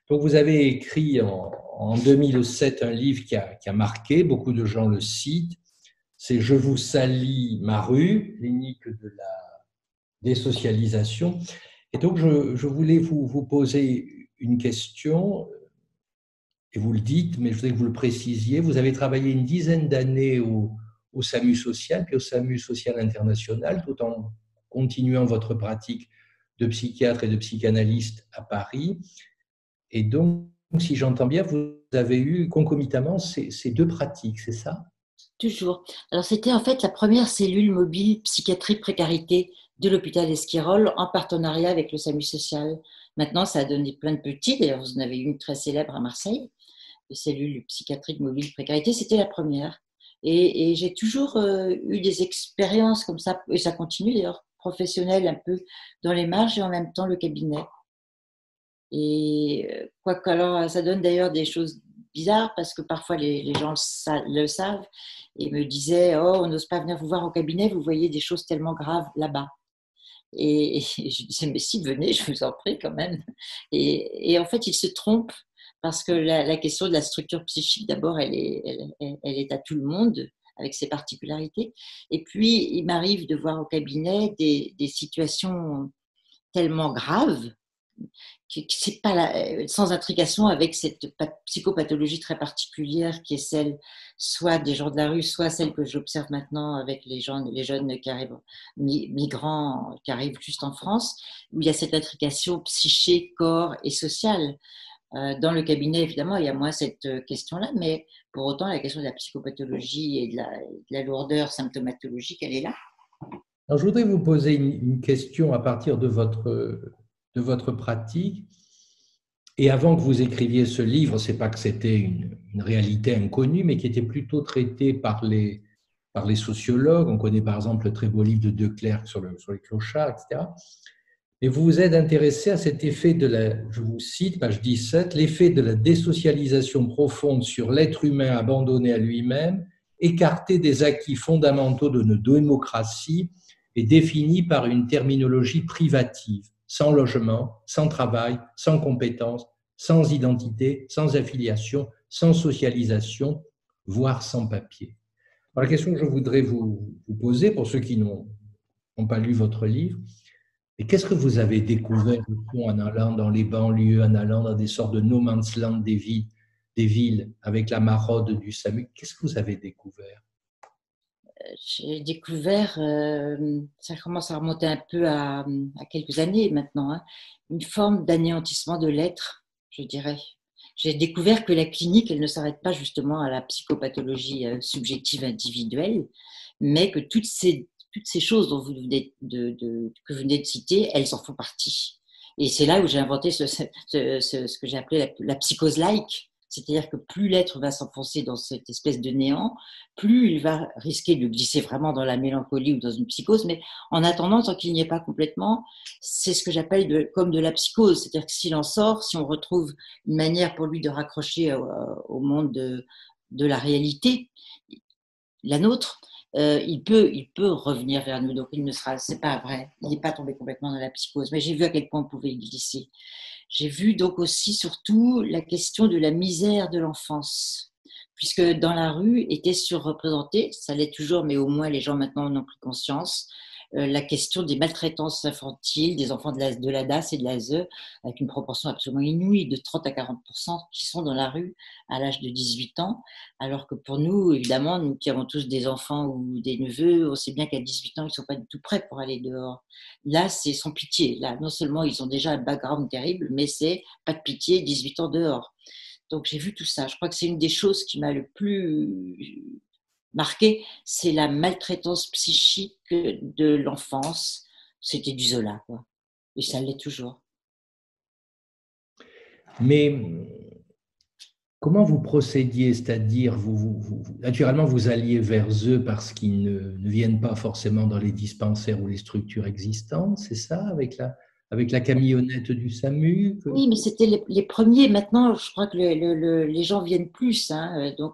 Donc, vous avez écrit en 2007 un livre qui a marqué, beaucoup de gens le citent, c'est Je vous salis ma rue, clinique de la désocialisation. Et donc, je voulais vous poser une question, et vous le dites, mais je voudrais que vous le précisiez. Vous avez travaillé une dizaine d'années au SAMU social, puis au SAMU social international, tout en continuant votre pratique de psychiatre et de psychanalyste à Paris. Et donc, si j'entends bien, vous avez eu concomitamment ces deux pratiques, c'est ça? Toujours. Alors, c'était en fait la première cellule mobile psychiatrie précarité de l'hôpital Esquirol en partenariat avec le SAMU social. Maintenant, ça a donné plein de petits. D'ailleurs, vous en avez une très célèbre à Marseille, de cellule psychiatrique mobile précarité. C'était la première. Et j'ai toujours eu des expériences comme ça, et ça continue d'ailleurs, professionnelles un peu dans les marges et en même temps le cabinet. Et quoi alors, ça donne d'ailleurs des choses bizarres parce que parfois les gens le savent et me disaient: oh, on n'ose pas venir vous voir au cabinet, vous voyez des choses tellement graves là-bas. Et je disais: mais si, venez, je vous en prie quand même. Et en fait, ils se trompent parce que la question de la structure psychique, d'abord, elle est à tout le monde avec ses particularités. Et puis, il m'arrive de voir au cabinet des situations tellement graves c'est pas sans intrication avec cette psychopathologie très particulière qui est celle soit des gens de la rue, soit celle que j'observe maintenant avec les jeunes qui arrivent, migrants qui arrivent juste en France, où il y a cette intrication psyché, corps et sociale. Dans le cabinet, évidemment, il y a moins cette question-là, mais pour autant, la question de la psychopathologie et de la lourdeur symptomatologique, elle est là. Alors, je voudrais vous poser une question à partir de votre pratique. Et avant que vous écriviez ce livre, c'est pas que c'était une réalité inconnue, mais qui était plutôt traitée par les sociologues. On connaît par exemple le très beau livre de De Clercq sur les clochards, etc. Et vous vous êtes intéressé à cet effet je vous cite, page 17, l'effet de la désocialisation profonde sur l'être humain abandonné à lui-même, écarté des acquis fondamentaux de nos démocraties et défini par une terminologie privative, sans logement, sans travail, sans compétences, sans identité, sans affiliation, sans socialisation, voire sans papier. Alors, la question que je voudrais vous poser, pour ceux qui n'ont pas lu votre livre, et qu'est-ce que vous avez découvert en allant dans les banlieues, en allant dans des sortes de no man's land des villes avec la maraude du SAMU? Qu'est-ce que vous avez découvert? J'ai découvert, ça commence à remonter un peu à quelques années maintenant, hein, une forme d'anéantissement de l'être, je dirais. J'ai découvert que la clinique, elle ne s'arrête pas justement à la psychopathologie subjective individuelle, mais que toutes ces choses dont que vous venez de citer, elles en font partie. Et c'est là où j'ai inventé ce que j'ai appelé la psychose laïque, c'est-à-dire que plus l'être va s'enfoncer dans cette espèce de néant, plus il va risquer de glisser vraiment dans la mélancolie ou dans une psychose. Mais en attendant, tant qu'il n'y est pas complètement, c'est ce que j'appelle comme de la psychose. C'est-à-dire que s'il en sort, si on retrouve une manière pour lui de raccrocher au monde de la réalité, la nôtre, il peut revenir vers nous. Donc, il ne sera, c'est pas vrai, il n'est pas tombé complètement dans la psychose. Mais j'ai vu à quel point on pouvait y glisser. J'ai vu donc aussi surtout la question de la misère de l'enfance, puisque dans la rue était surreprésentée, ça l'est toujours, mais au moins les gens maintenant en ont pris conscience, la question des maltraitances infantiles, des enfants de la DAS et de l'ASE, avec une proportion absolument inouïe de 30 à 40% qui sont dans la rue à l'âge de 18 ans, alors que pour nous, évidemment, nous qui avons tous des enfants ou des neveux, on sait bien qu'à 18 ans, ils ne sont pas du tout prêts pour aller dehors. Là, c'est sans pitié. Là, non seulement ils ont déjà un background terrible, mais c'est pas de pitié, 18 ans dehors. Donc j'ai vu tout ça. Je crois que c'est une des choses qui m'a le plus marqué, c'est la maltraitance psychique de l'enfance. C'était du Zola, quoi. Et ça l'est toujours. Mais comment vous procédiez? C'est-à-dire, naturellement, vous alliez vers eux parce qu'ils ne viennent pas forcément dans les dispensaires ou les structures existantes, c'est ça, avec la camionnette du SAMU Oui, mais c'était les premiers. Maintenant, je crois que les gens viennent plus. Hein, donc,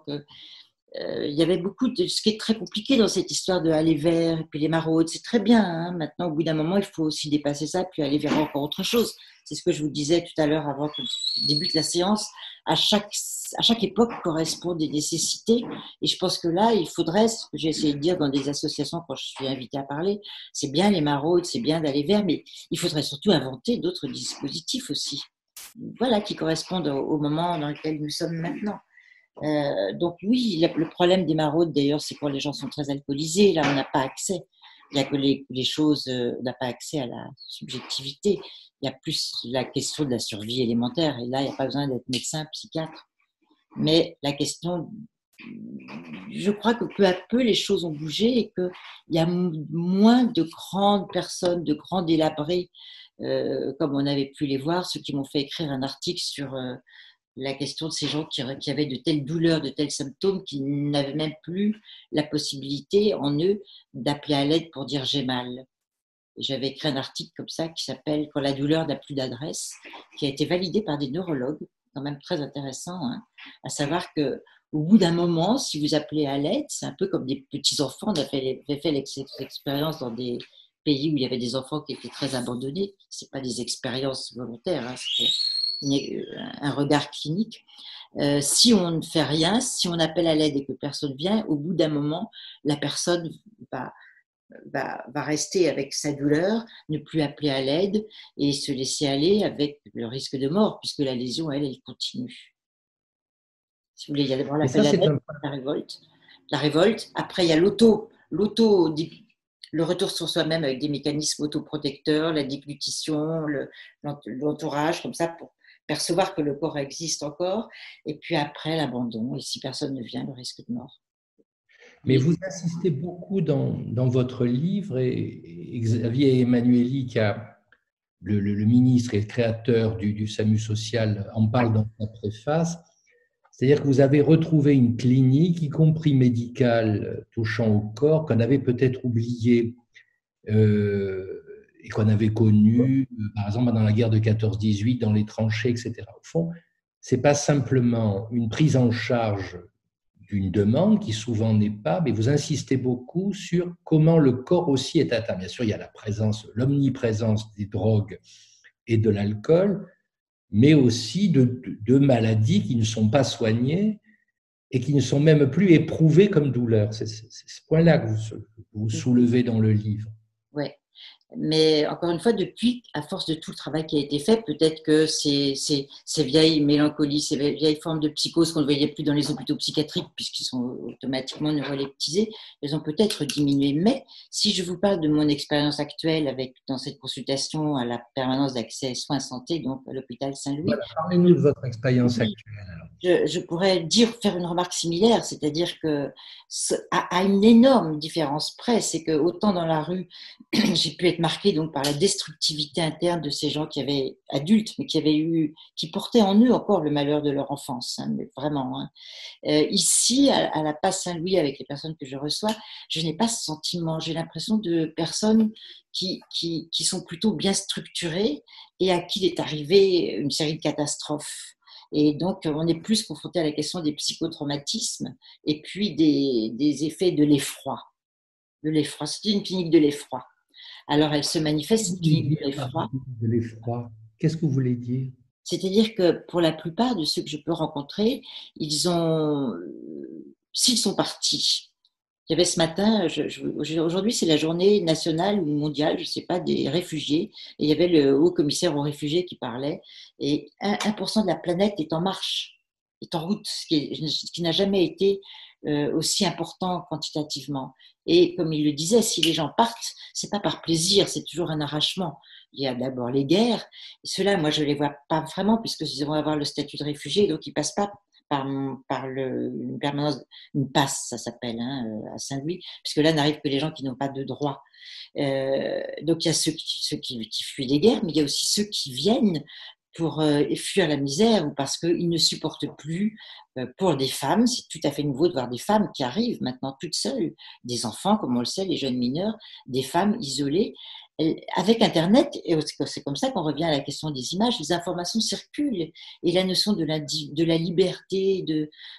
il y avait beaucoup de ce qui est très compliqué dans cette histoire de aller vers et puis les maraudes. C'est très bien. Hein. Maintenant, au bout d'un moment, il faut aussi dépasser ça puis aller vers encore autre chose. C'est ce que je vous disais tout à l'heure avant que débute la séance. À chaque époque correspond des nécessités. Et je pense que là, il faudrait, ce que j'ai essayé de dire dans des associations quand je suis invitée à parler, c'est bien les maraudes, c'est bien d'aller vers, mais il faudrait surtout inventer d'autres dispositifs aussi. Voilà, qui correspondent au moment dans lequel nous sommes maintenant. Donc oui, le problème des maraudes, d'ailleurs, c'est quand les gens sont très alcoolisés. Là, on n'a pas accès. Il y a que les choses, on n'a pas accès à la subjectivité. Il y a plus la question de la survie élémentaire. Et là, il n'y a pas besoin d'être médecin, psychiatre. Mais la question, je crois que peu à peu, les choses ont bougé et qu'il y a moins de grandes personnes, de grands délabrés, comme on avait pu les voir, ceux qui m'ont fait écrire un article sur la question de ces gens qui avaient de telles douleurs, de tels symptômes, qui n'avaient même plus la possibilité en eux d'appeler à l'aide pour dire j'ai mal. J'avais écrit un article comme ça qui s'appelle Quand la douleur n'a plus d'adresse, qui a été validé par des neurologues, quand même très intéressant, hein, à savoir que au bout d'un moment, si vous appelez à l'aide, c'est un peu comme des petits enfants. On avait fait l'expérience dans des pays où il y avait des enfants qui étaient très abandonnés. C'est pas des expériences volontaires, hein, c'était un regard clinique. Si on ne fait rien, si on appelle à l'aide et que personne vient, au bout d'un moment, la personne va rester avec sa douleur, ne plus appeler à l'aide et se laisser aller avec le risque de mort, puisque la lésion, elle continue. Si vous voulez, il y a d'abord Et ça, l'appel à c'est l'aide, un... la révolte. La révolte. Après, il y a le retour sur soi-même avec des mécanismes autoprotecteurs, la déglutition, l'entourage, comme ça, pour percevoir que le corps existe encore. Et puis après, l'abandon. Et si personne ne vient, le risque de mort. Mais vous insistez beaucoup dans votre livre, et Xavier Emmanuelli, qui a le ministre et le créateur du SAMU social, en parle dans sa préface. C'est-à-dire que vous avez retrouvé une clinique, y compris médicale, touchant au corps, qu'on avait peut-être oublié et qu'on avait connu, par exemple, pendant la guerre de 14-18, dans les tranchées, etc. Au fond, ce n'est pas simplement une prise en charge d'une demande qui souvent n'est pas, mais vous insistez beaucoup sur comment le corps aussi est atteint. Bien sûr, il y a la présence, l'omniprésence des drogues et de l'alcool, mais aussi de maladies qui ne sont pas soignées et qui ne sont même plus éprouvées comme douleur. C'est ce point-là que vous soulevez dans le livre. Oui. Mais encore une fois, depuis, à force de tout le travail qui a été fait, peut-être que ces vieilles mélancolies, ces vieilles formes de psychose qu'on ne voyait plus dans les hôpitaux psychiatriques, puisqu'ils sont automatiquement neuroleptisés, elles ont peut-être diminué. Mais si je vous parle de mon expérience actuelle dans cette consultation à la permanence d'accès soins santé, donc à l'hôpital Saint-Louis, Voilà, parlez-nous de votre expérience actuelle. je pourrais faire une remarque similaire, c'est-à-dire que à une énorme différence près, c'est que autant dans la rue, j'ai pu être marquée donc par la destructivité interne de ces gens qui avaient adultes, mais qui portaient en eux encore le malheur de leur enfance, hein, mais vraiment. Hein. Ici, à la Passe Saint-Louis, avec les personnes que je reçois, je n'ai pas ce sentiment. J'ai l'impression de personnes qui sont plutôt bien structurées et à qui il est arrivé une série de catastrophes. Et donc, on est plus confronté à la question des psychotraumatismes et puis des effets de l'effroi. De l'effroi. C'est une clinique de l'effroi. Alors, elle se manifeste, cette clinique de l'effroi. De l'effroi. Qu'est-ce que vous voulez dire? C'est-à-dire que pour la plupart de ceux que je peux rencontrer, s'ils sont partis, il y avait ce matin, aujourd'hui c'est la journée nationale ou mondiale, je ne sais pas, des réfugiés, et il y avait le haut commissaire aux réfugiés qui parlait, et 1% de la planète est en marche, est en route, ce qui n'a jamais été aussi important quantitativement. Et comme il le disait, si les gens partent, c'est pas par plaisir, c'est toujours un arrachement. Il y a d'abord les guerres, et ceux-là, moi je les vois pas vraiment, puisqu'ils vont avoir le statut de réfugié, donc ils passent pas une permanence, une passe, ça s'appelle, hein, à Saint-Louis, puisque là n'arrivent que les gens qui n'ont pas de droit. Donc il y a ceux qui fuient les guerres, mais il y a aussi ceux qui viennent pour fuir la misère ou parce qu'ils ne supportent plus. Pour des femmes, c'est tout à fait nouveau de voir des femmes qui arrivent maintenant toutes seules, des enfants, comme on le sait, les jeunes mineurs, des femmes isolées. avec Internet, et c'est comme ça qu'on revient à la question des images, les informations circulent et la notion de la liberté,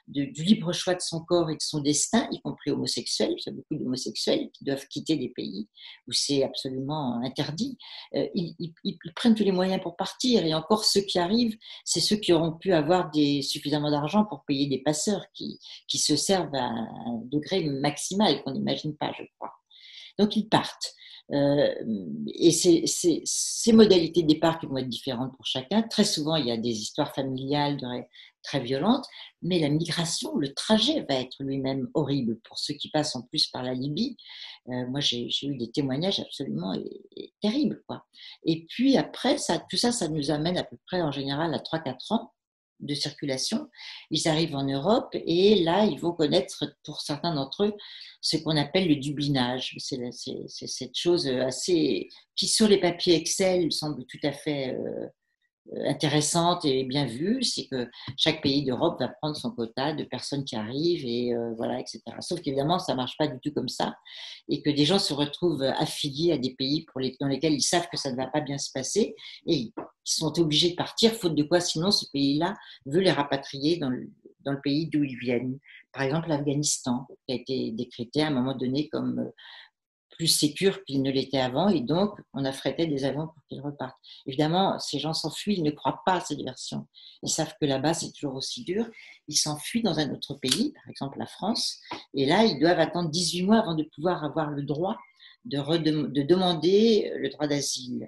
du libre choix de son corps et de son destin, y compris homosexuel, il y a beaucoup d'homosexuels qui doivent quitter des pays où c'est absolument interdit, ils prennent tous les moyens pour partir, et encore ceux qui arrivent, c'est ceux qui auront pu avoir suffisamment d'argent pour payer des passeurs qui se servent à un degré maximal qu'on n'imagine pas, je crois. Donc ils partent. Et ces modalités de départ qui vont être différentes pour chacun. Très souvent, il y a des histoires familiales très violentes, mais la migration, le trajet va être lui-même horrible pour ceux qui passent en plus par la Libye. Moi, j'ai eu des témoignages absolument terribles, quoi. Et puis après, tout ça, ça nous amène à peu près en général à 3-4 ans de circulation. Ils arrivent en Europe et là, ils vont connaître, pour certains d'entre eux, ce qu'on appelle le dublinage. C'est cette chose assez qui, sur les papiers Excel, semble tout à fait intéressante et bien vue. C'est que chaque pays d'Europe va prendre son quota de personnes qui arrivent et voilà, etc. Sauf qu'évidemment, ça ne marche pas du tout comme ça et que des gens se retrouvent affiliés à des pays dans lesquels ils savent que ça ne va pas bien se passer et ils sont obligés de partir, faute de quoi, sinon, ce pays-là veut les rapatrier dans le pays d'où ils viennent. Par exemple, l'Afghanistan, qui a été décrété à un moment donné comme plus sécure qu'il ne l'était avant, et donc on affrétait des avions pour qu'ils repartent. Évidemment, ces gens s'enfuient, ils ne croient pas à cette version. Ils savent que là-bas, c'est toujours aussi dur. Ils s'enfuient dans un autre pays, par exemple la France, et là, ils doivent attendre 18 mois avant de pouvoir avoir le droit de demander le droit d'asile.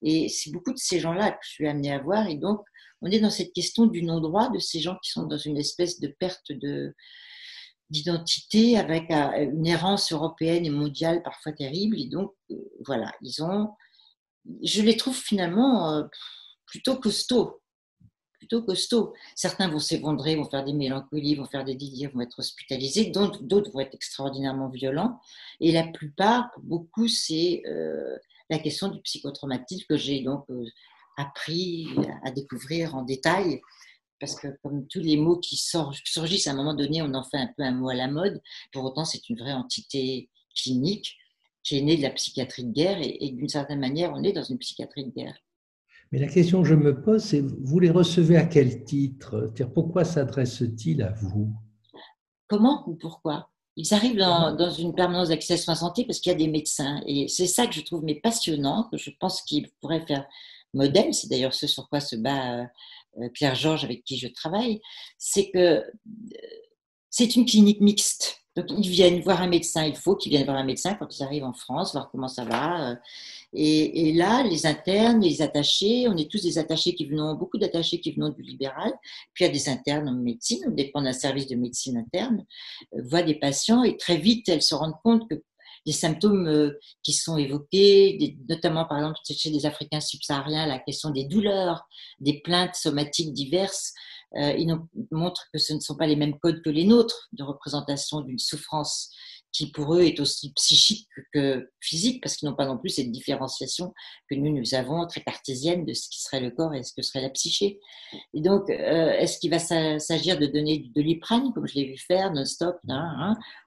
Et c'est beaucoup de ces gens-là que je suis amenée à voir, et donc on est dans cette question du non-droit, de ces gens qui sont dans une espèce de perte d'identité avec une errance européenne et mondiale parfois terrible. Et donc, voilà, je les trouve finalement plutôt costauds. Plutôt costauds. Certains vont s'effondrer, vont faire des mélancolies, vont faire des délires, vont être hospitalisés. D'autres vont être extraordinairement violents. Et la plupart, pour beaucoup, c'est la question du psychotraumatisme que j'ai donc appris à découvrir en détail. Parce que comme tous les mots qui surgissent à un moment donné, on en fait un peu un mot à la mode. Pour autant, c'est une vraie entité clinique qui est née de la psychiatrie de guerre et d'une certaine manière, on est dans une psychiatrie de guerre. Mais la question que je me pose, c'est vous les recevez à quel titre? Pourquoi s'adressent-ils à vous? Comment ou pourquoi? Ils arrivent dans une permanence d'accès à soins santé parce qu'il y a des médecins. Et c'est ça que je trouve passionnant, que je pense qu'ils pourraient faire modèle. C'est d'ailleurs ce sur quoi se bat Claire Georges, avec qui je travaille. C'est que c'est une clinique mixte. Donc, ils viennent voir un médecin. Il faut qu'ils viennent voir un médecin quand ils arrivent en France, voir comment ça va. Et là, les internes, les attachés, on est tous des attachés beaucoup d'attachés qui venons du libéral. Puis il y a des internes en médecine, on dépend d'un service de médecine interne, voient des patients et très vite, elles se rendent compte que les symptômes qui sont évoqués, notamment par exemple chez les Africains subsahariens, la question des douleurs, des plaintes somatiques diverses, ils nous montrent que ce ne sont pas les mêmes codes que les nôtres de représentation d'une souffrance qui pour eux est aussi psychique que physique, parce qu'ils n'ont pas non plus cette différenciation que nous avons très cartésienne de ce qui serait le corps et ce que serait la psyché. Et donc, est-ce qu'il va s'agir de donner de l'iprane, comme je l'ai vu faire, non-stop,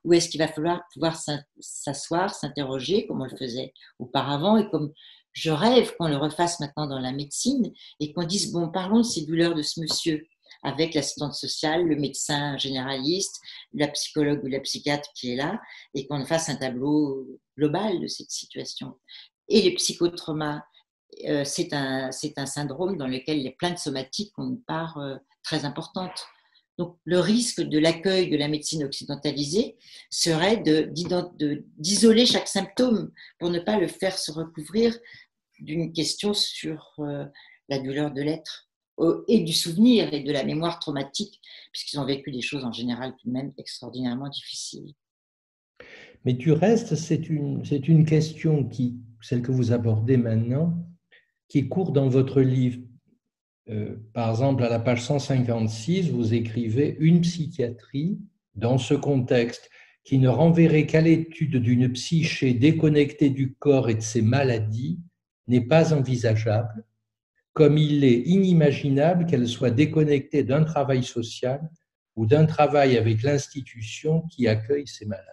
ou est-ce qu'il va falloir pouvoir s'asseoir, s'interroger, comme on le faisait auparavant, et comme je rêve qu'on le refasse maintenant dans la médecine, et qu'on dise, bon, parlons de ces douleurs de ce monsieur, avec l'assistante sociale, le médecin généraliste, la psychologue ou la psychiatre qui est là, et qu'on fasse un tableau global de cette situation. Et les psychotraumas, c'est un syndrome dans lequel les plaintes somatiques ont une part très importante. Donc, le risque de l'accueil de la médecine occidentalisée serait d'isoler chaque symptôme pour ne pas le faire se recouvrir d'une question sur la douleur de l'être et du souvenir et de la mémoire traumatique, puisqu'ils ont vécu des choses en général tout de même extraordinairement difficiles. Mais du reste, c'est une question celle que vous abordez maintenant, qui court dans votre livre. Par exemple, à la page 156, vous écrivez « Une psychiatrie, dans ce contexte, qui ne renverrait qu'à l'étude d'une psyché déconnectée du corps et de ses maladies, n'est pas envisageable, comme il est inimaginable qu'elle soit déconnectée d'un travail social ou d'un travail avec l'institution qui accueille ces malades. »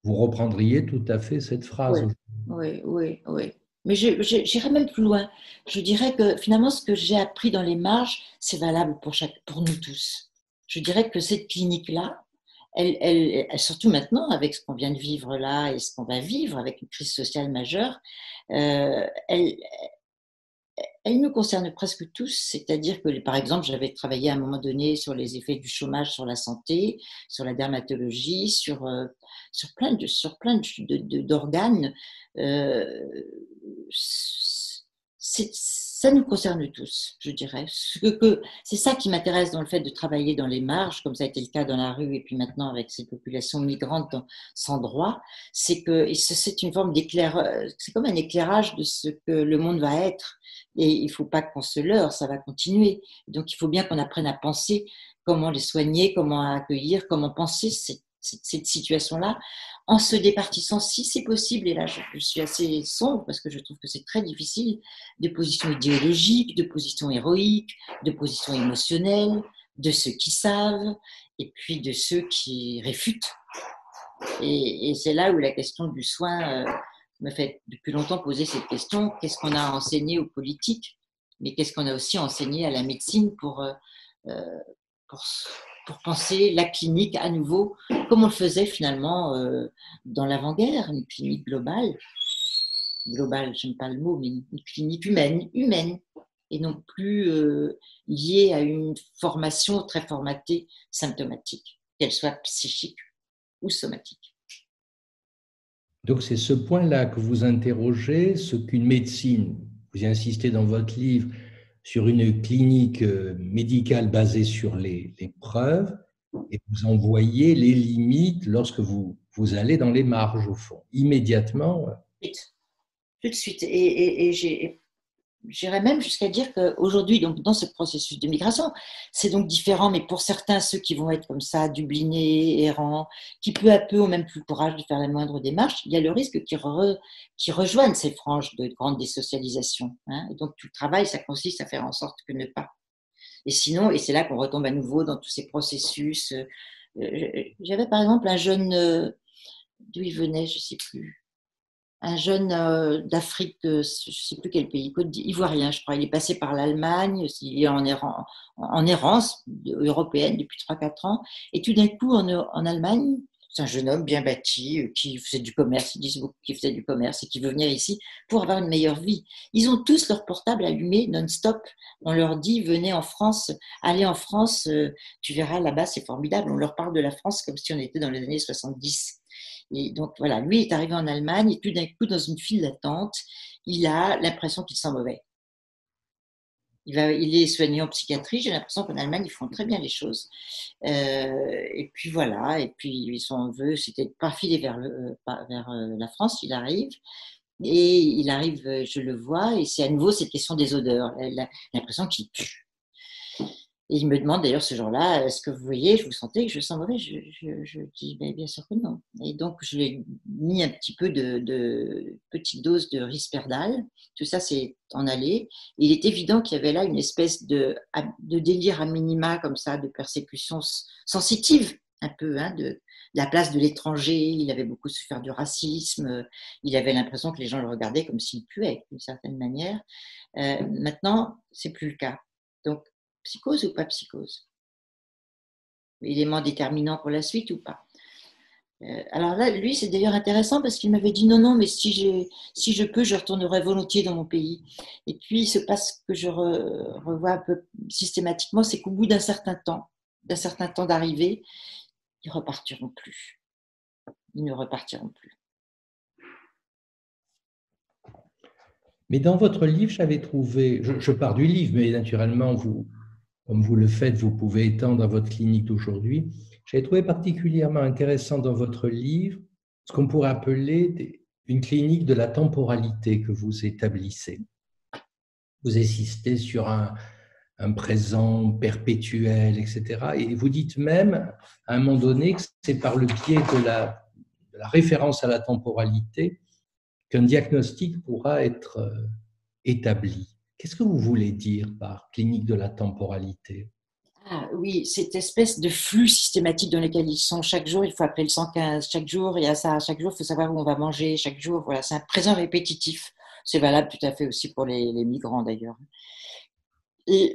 vous reprendriez tout à fait cette Oui, phrase. oui, oui, oui. Mais j'irais même plus loin. Je dirais que finalement, ce que j'ai appris dans les marges, c'est valable pour nous tous. Je dirais que cette clinique-là, surtout maintenant, avec ce qu'on vient de vivre là et ce qu'on va vivre avec une crise sociale majeure, euh, elle, elle nous concerne presque tous, c'est-à-dire que, par exemple, j'avais travaillé à un moment donné sur les effets du chômage sur la santé, sur la dermatologie, sur plein d'organes. Euh, ça nous concerne tous, je dirais. C'est ça qui m'intéresse dans le fait de travailler dans les marges, comme ça a été le cas dans la rue et puis maintenant avec ces populations migrantes sans droit, c'est une forme d'éclairage, c'est comme un éclairage de ce que le monde va être. Et il ne faut pas qu'on se leurre, ça va continuer. Donc il faut bien qu'on apprenne à penser comment les soigner, comment accueillir, comment penser cette situation-là, en se départissant, si c'est possible, et là je suis assez sombre parce que je trouve que c'est très difficile, de positions idéologiques, de positions héroïques, de positions émotionnelles, de ceux qui savent, et puis de ceux qui réfutent. Et c'est là où la question du soin me fait depuis longtemps poser cette question, qu'est-ce qu'on a enseigné aux politiques, mais qu'est-ce qu'on a aussi enseigné à la médecine euh, pour, pour penser la clinique à nouveau, comme on le faisait finalement dans l'avant-guerre, une clinique globale, j'aime pas le mot, mais une clinique humaine, et non plus liée à une formation très formatée symptomatique, qu'elle soit psychique ou somatique. Donc c'est ce point-là que vous interrogez, ce qu'une médecine, vous y insistez dans votre livre, sur une clinique médicale basée sur les preuves, et vous en voyez les limites lorsque vous allez dans les marges, au fond, immédiatement. Tout de suite. Et j'irais même jusqu'à dire qu'aujourd'hui, donc dans ce processus de migration, c'est donc différent, mais pour certains, ceux qui vont être comme ça, dublinés, errants, qui peu à peu ont même plus le courage de faire la moindre démarche, il y a le risque qu'ils rejoignent ces franges de grande désocialisation. Hein. Et donc tout le travail, ça consiste à faire en sorte que ne pas. Et sinon, et c'est là qu'on retombe à nouveau dans tous ces processus. J'avais par exemple un jeune, d'où il venait, je ne sais plus, un jeune d'Afrique, je ne sais plus quel pays, ivoirien, je crois. Il est passé par l'Allemagne, il est en errance européenne depuis 3-4 ans. Et tout d'un coup, en Allemagne, c'est un jeune homme bien bâti qui faisait du commerce, ils disent beaucoup qu'il faisait du commerce et qui veut venir ici pour avoir une meilleure vie. Ils ont tous leur portable allumé non-stop. On leur dit, venez en France, allez en France, tu verras là-bas, c'est formidable. On leur parle de la France comme si on était dans les années 70. Et donc voilà, lui est arrivé en Allemagne et tout d'un coup, dans une file d'attente, il a l'impression qu'il sent mauvais. Il est soigné en psychiatrie. J'ai l'impression qu'en Allemagne, ils font très bien les choses. Et puis voilà, et puis son vœu, c'était de pas filer vers la France. Il arrive. Et il arrive, je le vois, et c'est à nouveau cette question des odeurs. Il a l'impression qu'il pue. Et il me demande d'ailleurs ce jour-là, est-ce que vous voyez, je vous sentais que je sens mauvais? Je dis, ben, bien sûr que non. Et donc, je lui ai mis un petit peu de petite dose de Risperdal. Tout ça, c'est en allée. Il est évident qu'il y avait là une espèce de délire à minima, comme ça, de persécution sensitive, un peu, hein, de la place de l'étranger. Il avait beaucoup souffert du racisme. Il avait l'impression que les gens le regardaient comme s'il puait, d'une certaine manière. Maintenant, c'est plus le cas. Donc, psychose ou pas psychose? Élément déterminant pour la suite ou pas? Alors là, lui, c'est d'ailleurs intéressant parce qu'il m'avait dit non, non, mais si je peux, je retournerai volontiers dans mon pays. Et puis, il se passe ce que je revois un peu systématiquement, c'est qu'au bout d'un certain temps d'arrivée, ils repartiront plus. Ils ne repartiront plus. Mais dans votre livre, j'avais trouvé, je pars du livre, mais naturellement, vous, comme vous le faites, vous pouvez étendre à votre clinique d'aujourd'hui. J'avais trouvé particulièrement intéressant dans votre livre ce qu'on pourrait appeler une clinique de la temporalité que vous établissez. Vous insistez sur un présent perpétuel, etc. Et vous dites même, à un moment donné, que c'est par le biais de la référence à la temporalité qu'un diagnostic pourra être établi. Qu'est-ce que vous voulez dire par clinique de la temporalité? Ah oui, cette espèce de flux systématique dans lequel ils sont. Chaque jour, il faut appeler le 115. Chaque jour, il y a ça. Chaque jour, il faut savoir où on va manger. Chaque jour, voilà, c'est un présent répétitif. C'est valable tout à fait aussi pour les migrants d'ailleurs.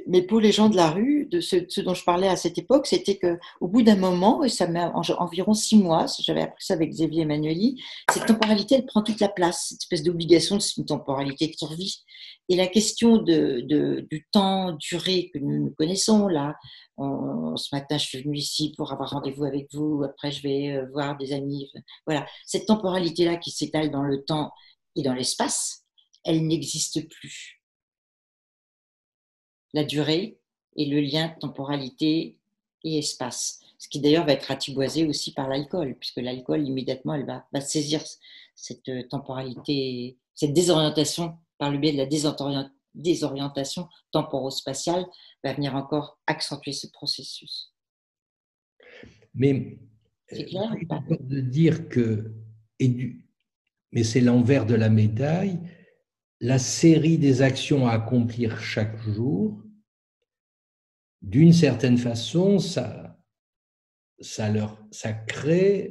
Mais pour les gens de la rue, ce dont je parlais à cette époque, c'était qu'au bout d'un moment, et ça met environ 6 mois, j'avais appris ça avec Xavier Emmanueli, cette temporalité, elle prend toute la place, cette espèce d'obligation, c'est une temporalité de survie. Et la question du temps, durée que nous connaissons, là, ce matin, je suis venue ici pour avoir rendez-vous avec vous, après je vais voir des amis. Voilà, cette temporalité-là qui s'étale dans le temps et dans l'espace, elle n'existe plus. La durée et le lien temporalité et espace. Ce qui d'ailleurs va être ratiboisé aussi par l'alcool, puisque l'alcool, immédiatement, elle va saisir cette temporalité, cette désorientation par le biais de la désorientation temporo-spatiale, va venir encore accentuer ce processus. Mais C'est clair ou pas? de dire que, mais c'est l'envers de la médaille, la série des actions à accomplir chaque jour, d'une certaine façon, ça crée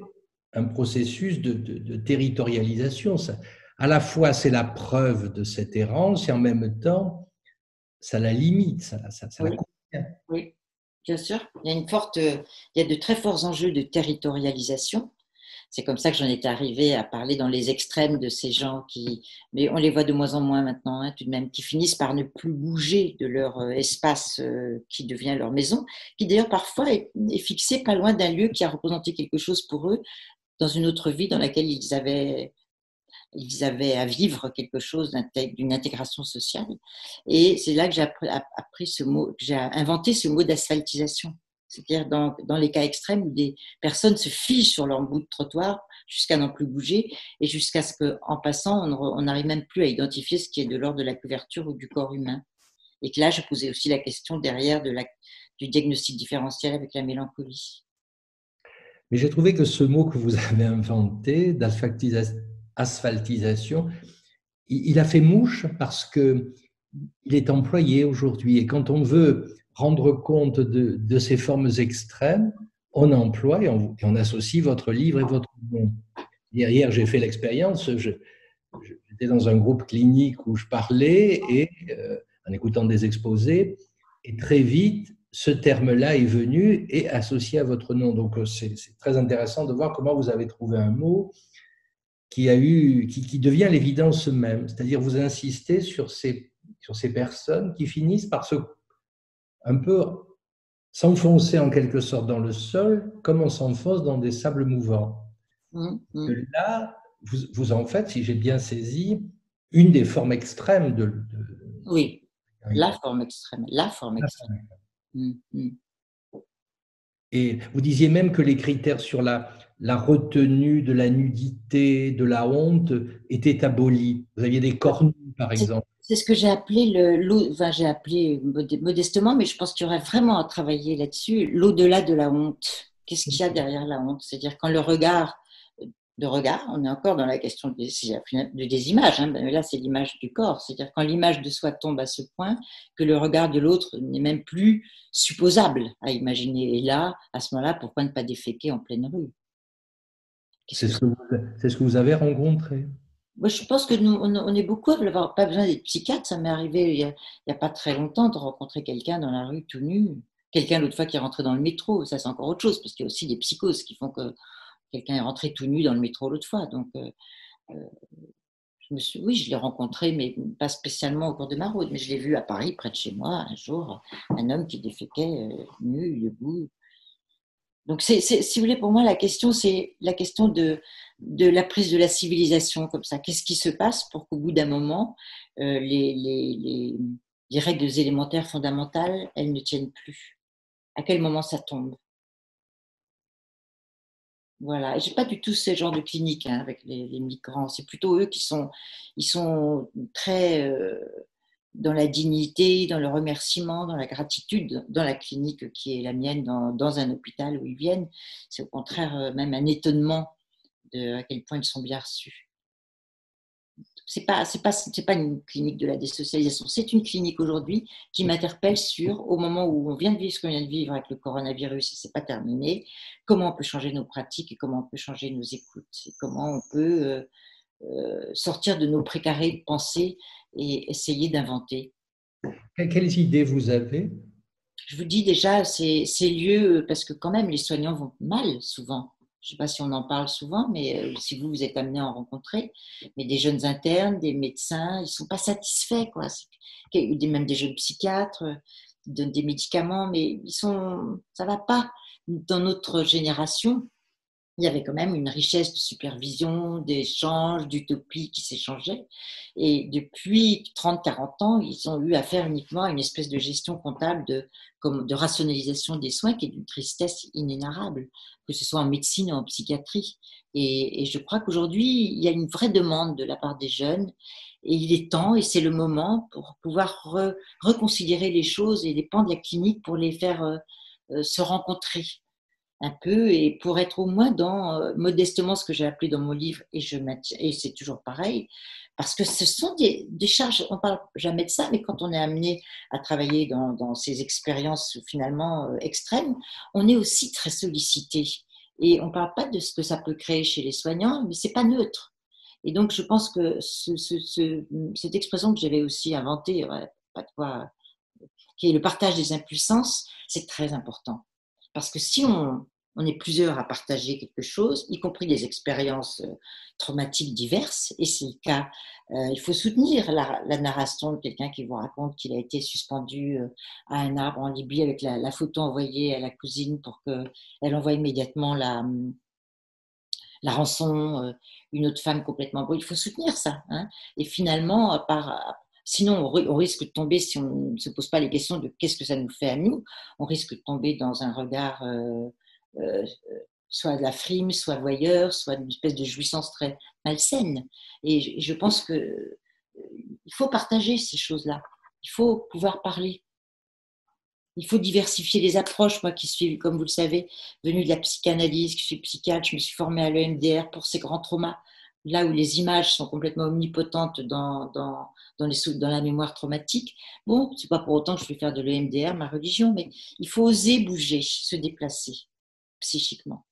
un processus de territorialisation. À la fois, c'est la preuve de cette errance et en même temps, ça la limite, ça la Oui, contient. oui, bien sûr. Il y a de très forts enjeux de territorialisation. C'est comme ça que j'en étais arrivée à parler dans les extrêmes de ces gens mais on les voit de moins en moins maintenant, hein, tout de même, qui finissent par ne plus bouger de leur espace qui devient leur maison, qui d'ailleurs parfois est fixé pas loin d'un lieu qui a représenté quelque chose pour eux dans une autre vie dans laquelle ils avaient à vivre quelque chose d'une intégration sociale. Et c'est là que j'ai appris ce mot, que j'ai inventé ce mot d'asphaltisation. C'est-à-dire dans les cas extrêmes où des personnes se figent sur leur bout de trottoir jusqu'à n'en plus bouger et jusqu'à ce qu'en passant, on n'arrive même plus à identifier ce qui est de l'ordre de la couverture ou du corps humain. Et que là, je posais aussi la question derrière du diagnostic différentiel avec la mélancolie. Mais j'ai trouvé que ce mot que vous avez inventé, d'asphaltisation, il a fait mouche parce qu'il est employé aujourd'hui. Et quand on veut rendre compte de ces formes extrêmes, on emploie et on associe votre livre et votre nom. Hier, j'ai fait l'expérience, j'étais dans un groupe clinique où je parlais et en écoutant des exposés, et très vite, ce terme-là est venu et associé à votre nom. Donc, c'est très intéressant de voir comment vous avez trouvé un mot qui devient l'évidence même. C'est-à-dire, vous insistez sur ces personnes qui finissent par un peu s'enfoncer en quelque sorte dans le sol, comme on s'enfonce dans des sables mouvants. Là, vous en faites, si j'ai bien saisi, une des formes extrêmes Oui, la forme extrême, la forme extrême. Et vous disiez même que les critères sur la retenue de la nudité, de la honte étaient abolis. Vous aviez des cornues, par exemple. C'est ce que j'ai appelé j'ai appelé modestement, mais je pense qu'il y aurait vraiment à travailler là-dessus, l'au-delà de la honte. Qu'est-ce qu'il y a derrière la honte? C'est-à-dire quand de regard, on est encore dans la question des images, hein, là c'est l'image du corps, c'est-à-dire quand l'image de soi tombe à ce point que le regard de l'autre n'est même plus supposable à imaginer. Et là, à ce moment-là, pourquoi ne pas déféquer en pleine rue? C'est ce que vous avez rencontré. Moi, je pense que nous, on est beaucoup à n'avoir pas besoin d'être psychiatre. Ça m'est arrivé il y a pas très longtemps de rencontrer quelqu'un dans la rue tout nu. Quelqu'un l'autre fois qui est rentré dans le métro. Ça, c'est encore autre chose parce qu'il y a aussi des psychoses qui font que quelqu'un est rentré tout nu dans le métro l'autre fois. Donc, oui, je l'ai rencontré, mais pas spécialement au cours de ma route. Mais je l'ai vu à Paris, près de chez moi, un jour, un homme qui déféquait nu, debout. Donc, si vous voulez, pour moi, la question, c'est la question de la prise de la civilisation comme ça. Qu'est-ce qui se passe pour qu'au bout d'un moment, les règles élémentaires fondamentales, elles ne tiennent plus? À quel moment ça tombe? Voilà. Et je n'ai pas du tout ce genre de clinique hein, avec les migrants. C'est plutôt eux ils sont très dans la dignité, dans le remerciement, dans la gratitude, dans la clinique qui est la mienne, dans un hôpital où ils viennent. C'est au contraire même un étonnement de à quel point ils sont bien reçus. C'est pas une clinique de la désocialisation. C'est une clinique aujourd'hui qui m'interpelle sur, au moment où on vient de vivre ce qu'on vient de vivre avec le coronavirus et c'est pas terminé, comment on peut changer nos pratiques et comment on peut changer nos écoutes et comment on peut sortir de nos précarés de pensée et essayer d'inventer. Quelles idées vous avez? Je vous dis déjà, ces lieux, parce que quand même, les soignants vont mal souvent. Je ne sais pas si on en parle souvent, mais si vous êtes amené à en rencontrer, mais des jeunes internes, des médecins, ils ne sont pas satisfaits, quoi. Même des jeunes psychiatres, qui donnent des médicaments, mais ça ne va pas. Dans notre génération, il y avait quand même une richesse de supervision, d'échanges, d'utopie qui s'échangeaient. Et depuis 30-40 ans, ils ont eu affaire uniquement à une espèce de gestion comptable de rationalisation des soins qui est d'une tristesse inénarrable, que ce soit en médecine ou en psychiatrie. Et je crois qu'aujourd'hui, il y a une vraie demande de la part des jeunes. Et il est temps, et c'est le moment pour pouvoir reconsidérer les choses et les pans de la clinique pour les faire se rencontrer un peu et pour être au moins dans modestement ce que j'ai appelé dans mon livre et c'est toujours pareil parce que ce sont des charges, on parle jamais de ça, mais quand on est amené à travailler dans ces expériences finalement extrêmes, on est aussi très sollicité et on parle pas de ce que ça peut créer chez les soignants, mais c'est pas neutre. Et donc je pense que cette expression que j'avais aussi inventée, ouais, pas de quoi, qui est le partage des impuissances, c'est très important. Parce que si on est plusieurs à partager quelque chose, y compris des expériences traumatiques diverses, et c'est le cas, il faut soutenir la narration de quelqu'un qui vous raconte qu'il a été suspendu à un arbre en Libye avec la photo envoyée à la cousine pour qu'elle envoie immédiatement la rançon, une autre femme complètement brûlée. Il faut soutenir ça. Hein. Et finalement, sinon, on risque de tomber, si on ne se pose pas les questions de qu'est-ce que ça nous fait à nous, on risque de tomber dans un regard euh, soit de la frime, soit voyeur, soit d'une espèce de jouissance très malsaine. Et je pense que il faut partager ces choses-là. Il faut pouvoir parler. Il faut diversifier les approches. Moi qui suis, comme vous le savez, venue de la psychanalyse, qui suis psychiatre, je me suis formée à l'EMDR pour ces grands traumas, là où les images sont complètement omnipotentes dans la mémoire traumatique. Bon, c'est pas pour autant que je vais faire de l'EMDR ma religion, mais il faut oser bouger, se déplacer psychiquement.